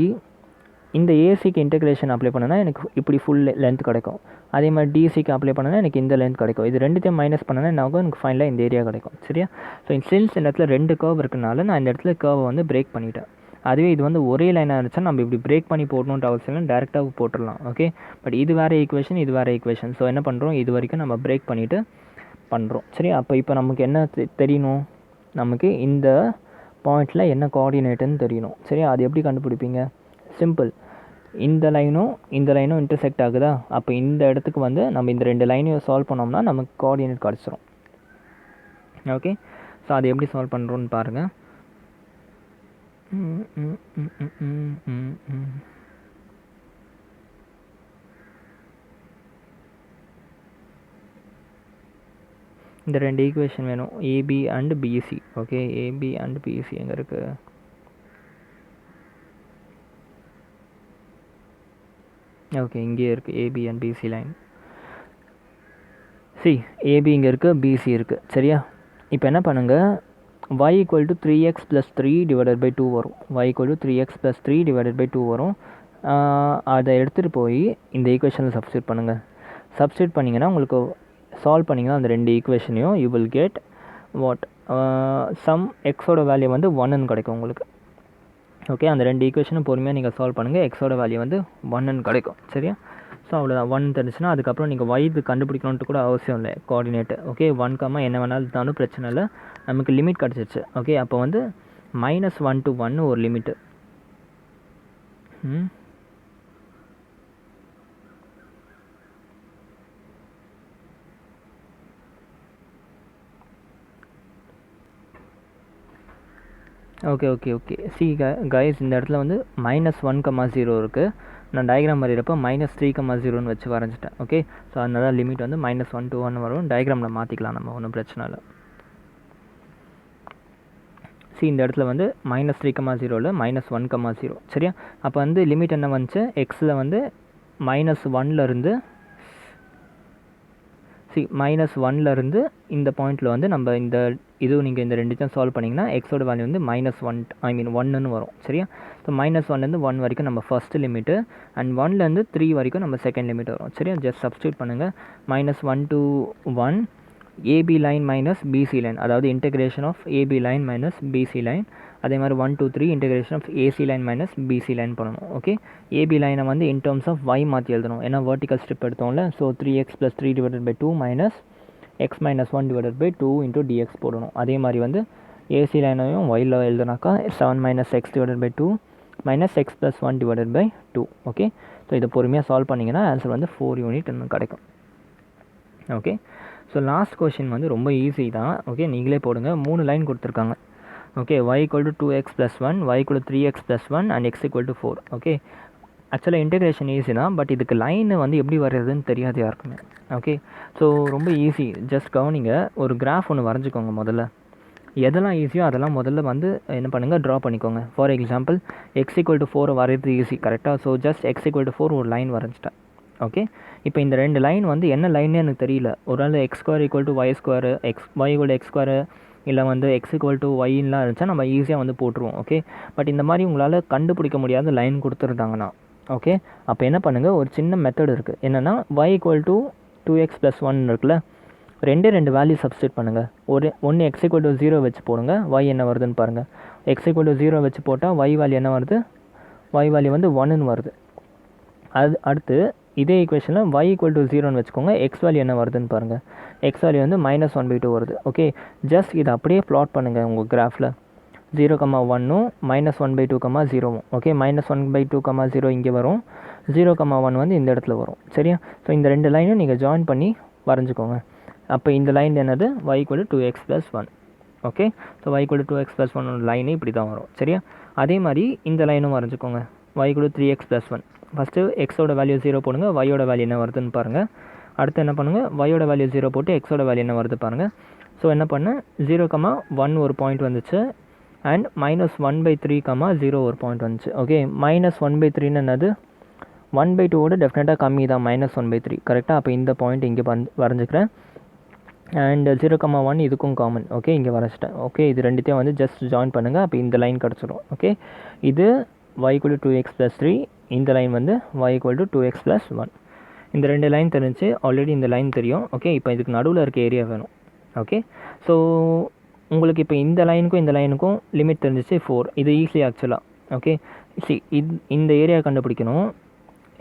இந்த ஏசிக்கு இன்டெகிரேஷன் அப்ளை பண்ணனா எனக்கு இப்படி ஃபுல் லென்த் கிடைக்கும். அதே மாதிரி டிசிக்கு அப்ளை பண்ணனா எனக்கு இந்த லென்த் கிடைக்கும். இது ரெண்டுத்தையும் மைனஸ் பண்ணனா என்ன ஆகும், எனக்கு ஃபைனலாக இந்த ஏரியா கிடைக்கும். சரியா? ஸோ சின்ஸ் இந்த இடத்துல 2 கர்வ் இருக்கனால நான் இந்த இடத்துல கர்வை வந்து பிரேக் பண்ணிவிட்டேன். அதுவே இது வந்து ஒரே லைனாக இருந்துச்சா நம்ம இப்படி பிரேக் பண்ணி போடணுன்ற அவசியம் இல்லை, டேரெக்டாக போட்டுடலாம். ஓகே, பட் இது வேறு ஈக்குவேஷன், இது வேறு ஈக்குவேஷன். ஸோ என்ன பண்ணுறோம், இது வரைக்கும் நம்ம பிரேக் பண்ணிவிட்டு பண்ணுறோம். சரி, அப்போ இப்போ நமக்கு என்ன தெரியணும், நமக்கு இந்த பாயிண்டில் என்ன கோஆர்டினேட்டுன்னு தெரியணும். சரியா? அது எப்படி கண்டுபிடிப்பீங்க? சிம்பிள், இந்த லைனும் இன்டர்செக்ட் ஆகுதா, அப்போ இந்த இடத்துக்கு வந்து நம்ம இந்த 2 லைனையும் சால்வ் பண்ணோம்னா நமக்கு கோஆர்டினேட் கிடச்சிரும். ஓகே, ஸோ அது எப்படி சால்வ் பண்ணுறோன்னு பாருங்கள். இந்த 2 ஈக்குவேஷன் வேணும், AB and BC. Okay, AB and BC எங்கே இருக்குது? ஓகே, இங்கே இருக்குது AB and BC line. C, AB இங்கே இருக்குது, பிசி இருக்குது. சரியா? இப்போ என்ன பண்ணுங்கள், y = 3x + 3 டிவைடட் பை 2 வரும். y = 3x + 3 டிவைடட் பை 2 வரும். அதை எடுத்துகிட்டு போய் இந்த ஈக்குவேஷனில் சப்ஸ்டியூட் பண்ணுங்கள். சப்ஸ்டியூட் பண்ணிங்கன்னா உங்களுக்கு சால்வ் பண்ணிங்கன்னா அந்த 2 ஈக்குவேஷனையும் you will get what, some எக்ஸோட வேல்யூ வந்து 1ன்னு கிடைக்கும் உங்களுக்கு. ஓகே, அந்த 2 ஈக்குவேஷனும் பொறுமையாக நீங்கள் சால்வ் பண்ணுங்கள். எக்ஸோட வேல்யூ வந்து 1ன்னு கிடைக்கும். சரியா? ஸோ அவ்வளோதான். 1 தெரிஞ்சுன்னா அதுக்கப்புறம் நீங்கள் y இது கண்டுபிடிக்கணுன்ட்டு கூட அவசியம் இல்லை, கோஆர்டினேட்டு. ஓகே, 1, என்ன வேணாலும் இருந்தாலும் பிரச்சனை இல்லை, நமக்கு லிமிட் கிடச்சிருச்சு. ஓகே, அப்போ வந்து -1 to 1 ஒரு limit. Okay okay okay C guys இந்த இடத்துல வந்து -1,0 இருக்குது. நான் டயக்ராம் வரைகிறப்போ -3,0ன்னு வச்சு வரைஞ்சிட்டேன். ஓகே, ஸோ அதனால லிமிட் வந்து -1 to 1 வரும். டயக்ராமில் மாற்றிக்கலாம் நம்ம, ஒன்றும் பிரச்சனை இல்லை. சி இந்த இடத்துல வந்து -3,0ல் -1,0 சரியா. அப்போ வந்து லிமிட் என்ன வந்துச்சு, எக்ஸில் வந்து -1லேருந்து -1லேருந்து இந்த பாயிண்டில் வந்து நம்ம இந்த இதுவும் நீங்கள் இந்த ரெண்டுத்தையும் சால்வ் பண்ணிங்கன்னா எக்ஸோட வேல்யூ வந்து -1 வரும் சரியா. ஸோ -1லேருந்து 1 வரைக்கும் நம்ம ஃபஸ்ட்டு லிமிட்டு, அண்ட் 1லேருந்து 3 வரைக்கும் நம்ம செகண்ட் லிமிட் வரும் சரியா. ஜஸ்ட் சப்ஸ்டியூட் பண்ணுங்கள். -1 to 1 AB line minus BC line, அதாவது integration of AB line minus BC line. அதே மாதிரி 1 to 3 integration of AC line minus BC line பண்ணணும். ஓகே, AB லைனை வந்து இன் டர்ம்ஸ் ஆஃப் y மாற்றி எழுதணும், ஏன்னா வெர்டிக்கல் ஸ்ட்ரிப் எடுத்தோம்ல. ஸோ 3x + 3 / 2 மைனஸ் x - 1 / 2 × dx போடணும். அதே மாதிரி வந்து AC லைனையும் yல எழுதுனாக்கா 7 - x / 2 மைனஸ் x + 1 / 2. ஓகே, ஸோ இதை பொறுமையாக சால்வ் பண்ணிங்கன்னா ஆன்சர் வந்து 4 யூனிட் இன்னும் கிடைக்கும். ஓகே, ஸோ லாஸ்ட் கொஷின் வந்து ரொம்ப ஈஸி தான். ஓகே, நீங்களே போடுங்க. 3 லைன் கொடுத்துருக்காங்க. Okay, y = 2x + 1, y = 3x + 1 and x = 4. Okay, ஆக்சுவலாக இன்டெகிரேஷன் ஈஸி தான், பட் இதுக்கு லைன் வந்து எப்படி வர்றதுன்னு தெரியாது யாருக்குமே. ஓகே, ஸோ ரொம்ப ஈஸி. ஜஸ்ட் கவனிங்க, ஒரு கிராஃப் ஒன்று வரைஞ்சிக்கோங்க. முதல்ல எதெல்லாம் ஈஸியோ அதெல்லாம் முதல்ல வந்து என்ன பண்ணுங்கள், ட்ரா பண்ணிக்கோங்க. ஃபார் எக்ஸாம்பிள் x = 4 வரைகிறது ஈஸி கரெக்டாக. ஸோ ஜஸ்ட் x = 4 ஒரு லைன் வரைஞ்சிட்டேன். ஓகே, இப்போ இந்த ரெண்டு லைன் வந்து என்ன லைன்னு எனக்கு தெரியல. ஒரு நாள் x² = y², y = x², இல்லை வந்து x = yலாம் இருந்துச்சா நம்ம ஈஸியாக வந்து போட்டுருவோம். ஓகே, பட் இந்த மாதிரி உங்களால் கண்டுபிடிக்க முடியாத லைன் கொடுத்துருந்தாங்கன்னா ஓகே, அப்போ என்ன பண்ணுங்கள், ஒரு சின்ன மெத்தட் இருக்குது. என்னென்னா y = 2x + 1 இருக்குல்ல, ரெண்டு வேல்யூ சப்ஸ்டியூட் பண்ணுங்கள். ஒன்று x = 0 வச்சு போடுங்க, y என்ன வருதுன்னு பாருங்கள். x = 0 வச்சு போட்டால் y வேல்யூ என்ன வருது, y வேல்யூ வந்து 1ன்னு வருது. அடுத்து இதே ஈக்குவேஷனில் y = 0ன்னு வச்சுக்கோங்க, x வேல்யூ என்ன வருதுன்னு பாருங்கள். x வேல்யூ வந்து -1/2 வருது. ஓகே, ஜஸ்ட் இதை அப்படியே ப்ளாட் பண்ணுங்கள் உங்கள் கிராஃபில். 0,1ம் -1/2, 0வும். ஓகே, -1/2, 0 இங்கே வரும், 0,1 வந்து இந்த இடத்துல வரும் சரியா. ஸோ இந்த ரெண்டு லைனும் நீங்கள் ஜாயின் பண்ணி வரைஞ்சிக்கோங்க. அப்போ இந்த லைன் என்னது, y = 2x + 1. Okay, so y = 2x + 1 line இப்படி தான் வரும் சரியா. அதே மாதிரி இந்த லைனும் வரைஞ்சிக்கோங்க, y = 3x + 1. ஃபஸ்ட்டு எக்ஸோட வேல்யூ 0 போடுங்க, y-ஓட வேல்யூ என்ன வருதுன்னு பாருங்கள். அடுத்து என்ன பண்ணுங்கள், y-ஓட வேல்யூ 0 போட்டு எக்ஸோட வேல்யூ என்ன வருது பாருங்கள். ஸோ என்ன பண்ணேன், 0,1 ஒரு பாயிண்ட் வந்துச்சு, அண்ட் -1/3, 0 ஒரு பாயிண்ட் வந்துச்சு. ஓகே, -1/3ன்னு என்னது, 1/2 டெஃபினட்டாக கம்மி தான், -1/3 கரெக்டாக. அப்போ இந்த பாயிண்ட் இங்கே வரைஞ்சிக்கிறேன். அண்ட் 0,1 இதுக்கும் காமன். ஓகே, இங்கே வரைச்சிட்டேன். ஓகே, இது ரெண்டுத்தையும் வந்து ஜஸ்ட் ஜாயின் பண்ணுங்கள், அப்போ இந்த லைன் கிடச்சிடும். ஓகே, இது y = 2x + 3, இந்த லைன் வந்து y = 2x + 1. இந்த ரெண்டு லைன் தெரிஞ்சு ஆல்ரெடி இந்த லைன் தெரியும். ஓகே, இப்போ இதுக்கு நடுவில் இருக்க ஏரியா வேணும். ஓகே, ஸோ உங்களுக்கு இப்போ இந்த லைனுக்கும் இந்த லைனுக்கும் லிமிட் தெரிஞ்சிச்சு 4. இது ஈஸி ஆக்சுவலாக. ஓகே, இந்த ஏரியா கண்டுபிடிக்கணும்.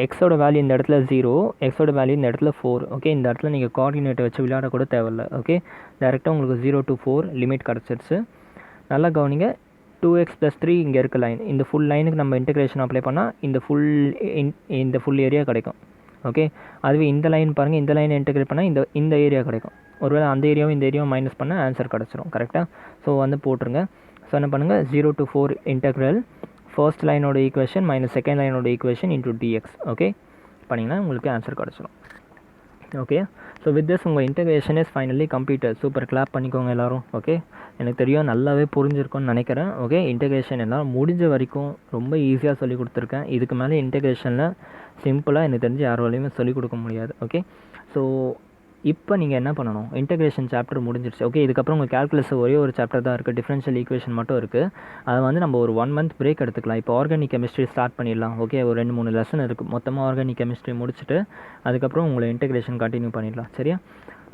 எக்ஸோட வேல்யூ இந்த இடத்துல 0, எக்ஸோட வேல்யூ இந்த இடத்துல 4. ஓகே, இந்த இடத்துல நீங்கள் கோஆர்டினேட்டை வச்சு விளையாட கூட தேவையில்லை. ஓகே, டேரெக்டாக உங்களுக்கு 0 to 4 லிமிட் கிடச்சிருச்சு. நல்லா கவனிங்க, 2x + 3 இங்கே இருக்க லைன், இந்த ஃபுல் லைனுக்கு நம்ம இன்டெகிரேஷன் அப்ளை பண்ணால் இந்த ஃபுல் ஏரியா கிடைக்கும். ஓகே, அதுவே இந்த லைன் பாருங்கள், இந்த லைனை இன்டெகிரேட் பண்ணால் இந்த ஏரியா கிடைக்கும். ஒருவேளை அந்த ஏரியாவும் இந்த ஏரியாவும் மைனஸ் பண்ணால் ஆன்சர் கிடச்சிரும் கரெக்டாக. ஸோ வந்து போட்டுருங்க. ஸோ என்ன பண்ணுங்கள், 0 to 4 இன்டெக்ரல் ஃபர்ஸ்ட் லைனோட ஈக்குவேஷன் மைனஸ் செகண்ட் லைனோட ஈக்குவேஷன் இன்டூ dx. ஓகே, பண்ணிங்கன்னா உங்களுக்கு ஆன்சர் கிடச்சிரும். ஓகே, ஸோ வித் திஸ் உங்கள் integration is finally completed. Super, clap பண்ணிக்கோங்க எல்லோரும். ஓகே, எனக்கு தெரியும் நல்லாவே புரிஞ்சிருக்கும்னு நினைக்கிறேன். ஓகே, இன்டெகிரேஷன் எல்லாம் முடிஞ்ச வரைக்கும் ரொம்ப ஈஸியாக சொல்லி கொடுத்துருக்கேன். இதுக்கு மேலே இன்டெகிரேஷனில் சிம்பிளாக எனக்கு தெரிஞ்சு யாராலையுமே சொல்லிக் கொடுக்க முடியாது. ஓகே, ஸோ இப்போ நீங்கள் என்ன பண்ணணும், இன்டெகிரேஷன் சாப்டர் முடிஞ்சிருச்சு. ஓகே, இதுக்கப்புறம் உங்கள் கால்குலஸ் ஒரே ஒரு சாப்டர் தான் இருக்குது, டிஃபரன்ஷியல் ஈக்குவேஷன் மட்டும் இருக்குது. அதை வந்து நம்ம ஒரு 1 month பிரேக் எடுத்துக்கலாம். இப்போ ஆர்கானிக் கெமிஸ்ட்ரி ஸ்டார்ட் பண்ணிடலாம். ஓகே, ஒரு 2-3 லெசன் இருக்குது. மொத்தமாக ஆர்கானிக் கெமிஸ்ட்ரி முடிச்சுட்டு அதுக்கப்புறம் உங்களை இன்டெகிரேஷன் கண்டினியூ பண்ணிடலாம் சரியா.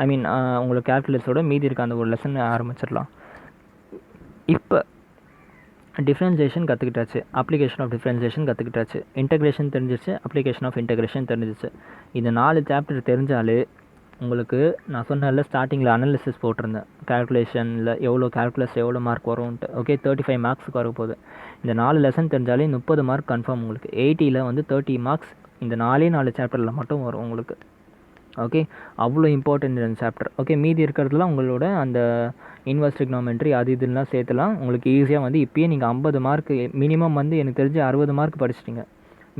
ஐ மீன் உங்களுக்கு கால்குலஸோட மீதி இருக்க அந்த ஒரு லெசன் ஆரம்பிச்சிடலாம். இப்போ டிஃப்ரென்சியேஷன் கற்றுக்கிட்டாச்சு, அப்ளிகேஷன் ஆஃப் டிஃப்ரென்சியேஷன் கற்றுக்கிட்டாச்சு, இன்டெகிரேஷன் தெரிஞ்சிச்சு, அப்ளிகேஷன் ஆஃப் இன்டெகிரேஷன் தெரிஞ்சிச்சு. இந்த 4 சாப்டர் தெரிஞ்சாலே உங்களுக்கு நான் சொன்னேன்ல ஸ்டார்டிங்கில் அனாலிசிஸ் போட்டிருந்தேன், கால்குலேஷனில் எவ்வளோ கால்குலஸ் எவ்வளோ மார்க் வரும்ன்ட்டு. ஓகே, 35 மார்க்ஸுக்கு வர போகுது. இந்த 4 லெசன் தெரிஞ்சாலே 30 மார்க் கன்ஃபார்ம் உங்களுக்கு. 80ல் வந்து 30 மார்க்ஸ் இந்த 4 சாப்டரில் மட்டும் வரும் உங்களுக்கு. ஓகே, அவ்வளோ இம்பார்ட்டன்ட் இந்த சாப்டர். ஓகே, மீதி இருக்கிறதுலாம் உங்களோட அந்த இன்வெர்ஸ் ட்ரிக்னாமெட்ரி அது இதெல்லாம் சேர்த்துலாம் உங்களுக்கு ஈஸியாக வந்து இப்போயே நீங்கள் 50 மார்க் மினிமம் வந்து எனக்கு தெரிஞ்சு 60 மார்க் படிச்சிட்டிங்க.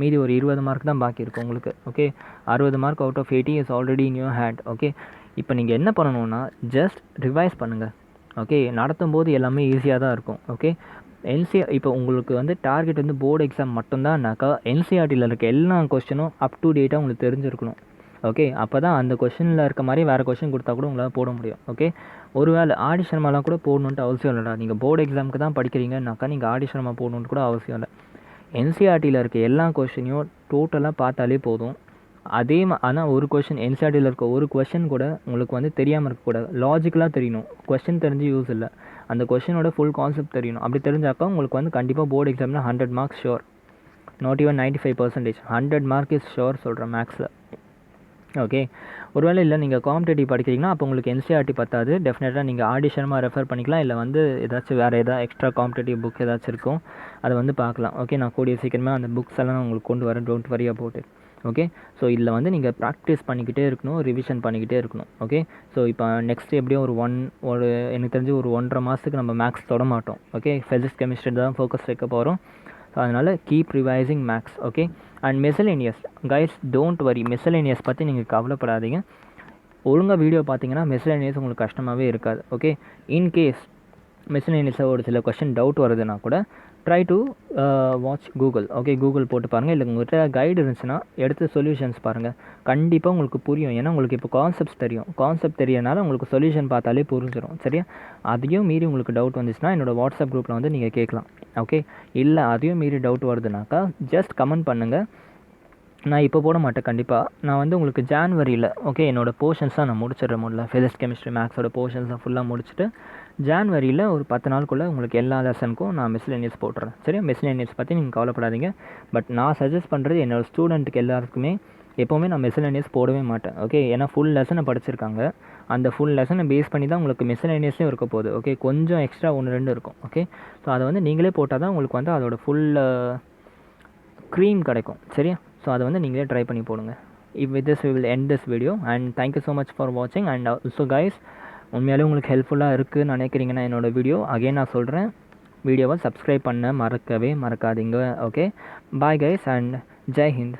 மீதி ஒரு 20 மார்க் தான் பாக்கி இருக்குது உங்களுக்கு. Okay, 60 mark out of 80 is already in your hand. Okay, இப்போ நீங்கள் என்ன பண்ணணுன்னா ஜஸ்ட் ரிவைஸ் பண்ணுங்கள். ஓகே, நடத்தும் போது எல்லாமே ஈஸியாக தான் இருக்கும். ஓகே, இப்போ உங்களுக்கு வந்து டார்கெட் வந்து போர்டு எக்ஸாம் மட்டும்தான்னாக்கா என்சிஆர்டியில் இருக்க எல்லா கொஸ்டினும் அப் டு டேட்டாக உங்களுக்கு தெரிஞ்சிருக்கணும். ஓகே, அப்போ தான் அந்த கொஷனில் இருக்க மாதிரி வேறு கொஷின் கொடுத்தா கூட உங்களால் போட முடியும். ஓகே, ஒரு வேளை ஆடிஷன்மாலாம் கூட போடணுன்ட்டு அவசியம் இல்லைடா, நீங்கள் போர்டு எக்ஸாமுக்கு தான் படிக்கிறீங்கன்னாக்கா நீங்கள் ஆடிஷன்மா போடணுன்ட்டு கூட அவசியம் இல்லை. என்சிஆர்டியில் இருக்க எல்லா கொஷினையும் டோட்டலாக பார்த்தாலே போதும். அதே ஆனால் ஒரு கொஷின் என்சிஆர்டியில் இருக்க ஒரு கொஷின் கூட உங்களுக்கு வந்து தெரியாமல் இருக்கக்கூடாது, லாஜிக்கலாக தெரியணும். கொஷின் தெரிஞ்சு யூஸ் இல்லை, அந்த கொஷினோட ஃபுல் கான்செப்ட் தெரியணும். அப்படி தெரிஞ்சாக்கா உங்களுக்கு வந்து கண்டிப்பாக போர்டு எக்ஸாமில் 100 marks sure, not even 95%. 100 mark is sure சொல்கிறேன் மேக்ஸில். ஓகே, ஒருவேளை இல்லை நீங்கள் காம்படேட்டிவ் படிக்கிறீங்கன்னா அப்போ உங்களுக்கு என்சிஆர்டி பத்தாது, டெஃபினட்டாக நீங்கள் ஆடிஷனமாக ரெஃபர் பண்ணிக்கலாம். இல்லை வந்து ஏதாச்சும் வேறு ஏதாவது எக்ஸ்ட்ரா காம்படேட்டிவ் புக் ஏதாச்சும் இருக்கும், அதை வந்து பார்க்கலாம். ஓகே, நான் கூடிய சீக்கிரமாக அந்த புக்ஸ் எல்லாம் நான் உங்களுக்கு கொண்டு வரேன், don't worry about it. Okay, so இதில் வந்து நீங்கள் ப்ராக்டிஸ் பண்ணிக்கிட்டே இருக்கணும், ரிவிஷன் பண்ணிக்கிட்டே இருக்கணும். ஓகே, ஸோ இப்போ நெக்ஸ்ட் எப்படியும் ஒரு எனக்கு தெரிஞ்சு ஒரு 1.5 மாதத்துக்கு நம்ம மேக்ஸ் தொட மாட்டோம். ஓகே, ஃபிசிக்ஸ் கெமிஸ்ட்ரி தான் ஃபோக்கஸ் வைக்க போகிறோம். ஸோ அதனால் keep revising maths. Okay, and miscellaneous guys, don't worry, miscellaneous பற்றி நீங்கள் கவலைப்படாதீங்க. ஒழுங்காக வீடியோ பார்த்தீங்கன்னா மிஸ்சலேனியஸ் உங்களுக்கு கஷ்டமாகவே இருக்காது. ஓகே, இன்கேஸ் மிஸ்சலேனியஸில் ஒரு சில கொஸ்டின் டவுட் வருதுன்னா கூட try to watch Google. Okay, Google போட்டு பாருங்கள், இல்லை உங்கள்கிட்ட கைடு இருந்துச்சுன்னா எடுத்து சொல்யூஷன்ஸ் பாருங்கள், கண்டிப்பாக உங்களுக்கு புரியும். ஏன்னா உங்களுக்கு இப்போ கான்செப்ட்ஸ் தெரியும், கான்செப்ட் தெரியனால உங்களுக்கு சொல்யூஷன் பார்த்தாலே புரிஞ்சிடும். சரியா, அதையும் மீறி உங்களுக்கு டவுட் வந்துச்சுன்னா என்னோடய வாட்ஸ்அப் குரூப்பில் வந்து நீங்கள் கேட்கலாம். ஓகே, இல்லை அதையும் மீறி டவுட் வருதுனாக்கா ஜஸ்ட் கமெண்ட் பண்ணுங்கள், நான் இப்போ போட மாட்டேன் கண்டிப்பாக. நான் வந்து உங்களுக்கு ஜான்வரியில் ஓகே என்னோடய போர்ஷன்ஸாக நான் முடிச்சிடுறேன். முதல்ல ஃபிசிக்ஸ் கெமிஸ்ட்ரி மேக்ஸோட போர்ஷன்ஸை ஃபுல்லாக முடிச்சுட்டு ஜான்வரியில் ஒரு 10 நாளுக்குள்ளே உங்களுக்கு எல்லா லெசனுக்கும் நான் மிஸ்லேனியஸ் போட்டுறேன். சரியா, மிஸ்லேனியஸ் பற்றி நீங்கள் கவலைப்படாதீங்க. பட் நான் சஜஸ்ட் பண்ணுறது என்னோடய ஸ்டூடெண்ட்டுக்கு எல்லாருக்குமே எப்போவுமே நான் மிஸ்லேனியஸ் போடவே மாட்டேன். ஓகே, ஏன்னா ஃபுல் லெசனை படிச்சிருக்காங்க, அந்த ஃபுல் லெசனை பேஸ் பண்ணி தான் உங்களுக்கு மிஸ்லேனியஸே இருக்க போகுது. ஓகே, கொஞ்சம் எக்ஸ்ட்ரா 1-2 இருக்கும். ஓகே, ஸோ அதை வந்து நீங்களே போட்டால் தான் உங்களுக்கு வந்து அதோட ஃபுல் க்ரீம் கிடைக்கும். சரியா, ஸோ அதை வந்து நீங்களே ட்ரை பண்ணி போடுங்க. With this we will end this video and thank you so much for வாட்சிங். அண்ட் ஆல்சோ கைஸ், உண்மையாலே உங்களுக்கு ஹெல்ப்ஃபுல்லாக இருக்குதுன்னு நினைக்கிறீங்கன்னா என்னோடய வீடியோ அகைன் நான் சொல்கிறேன், வீடியோவை சப்ஸ்கிரைப் பண்ண மறக்கவே மறக்காதீங்க. Okay, bye guys and Jai Hind.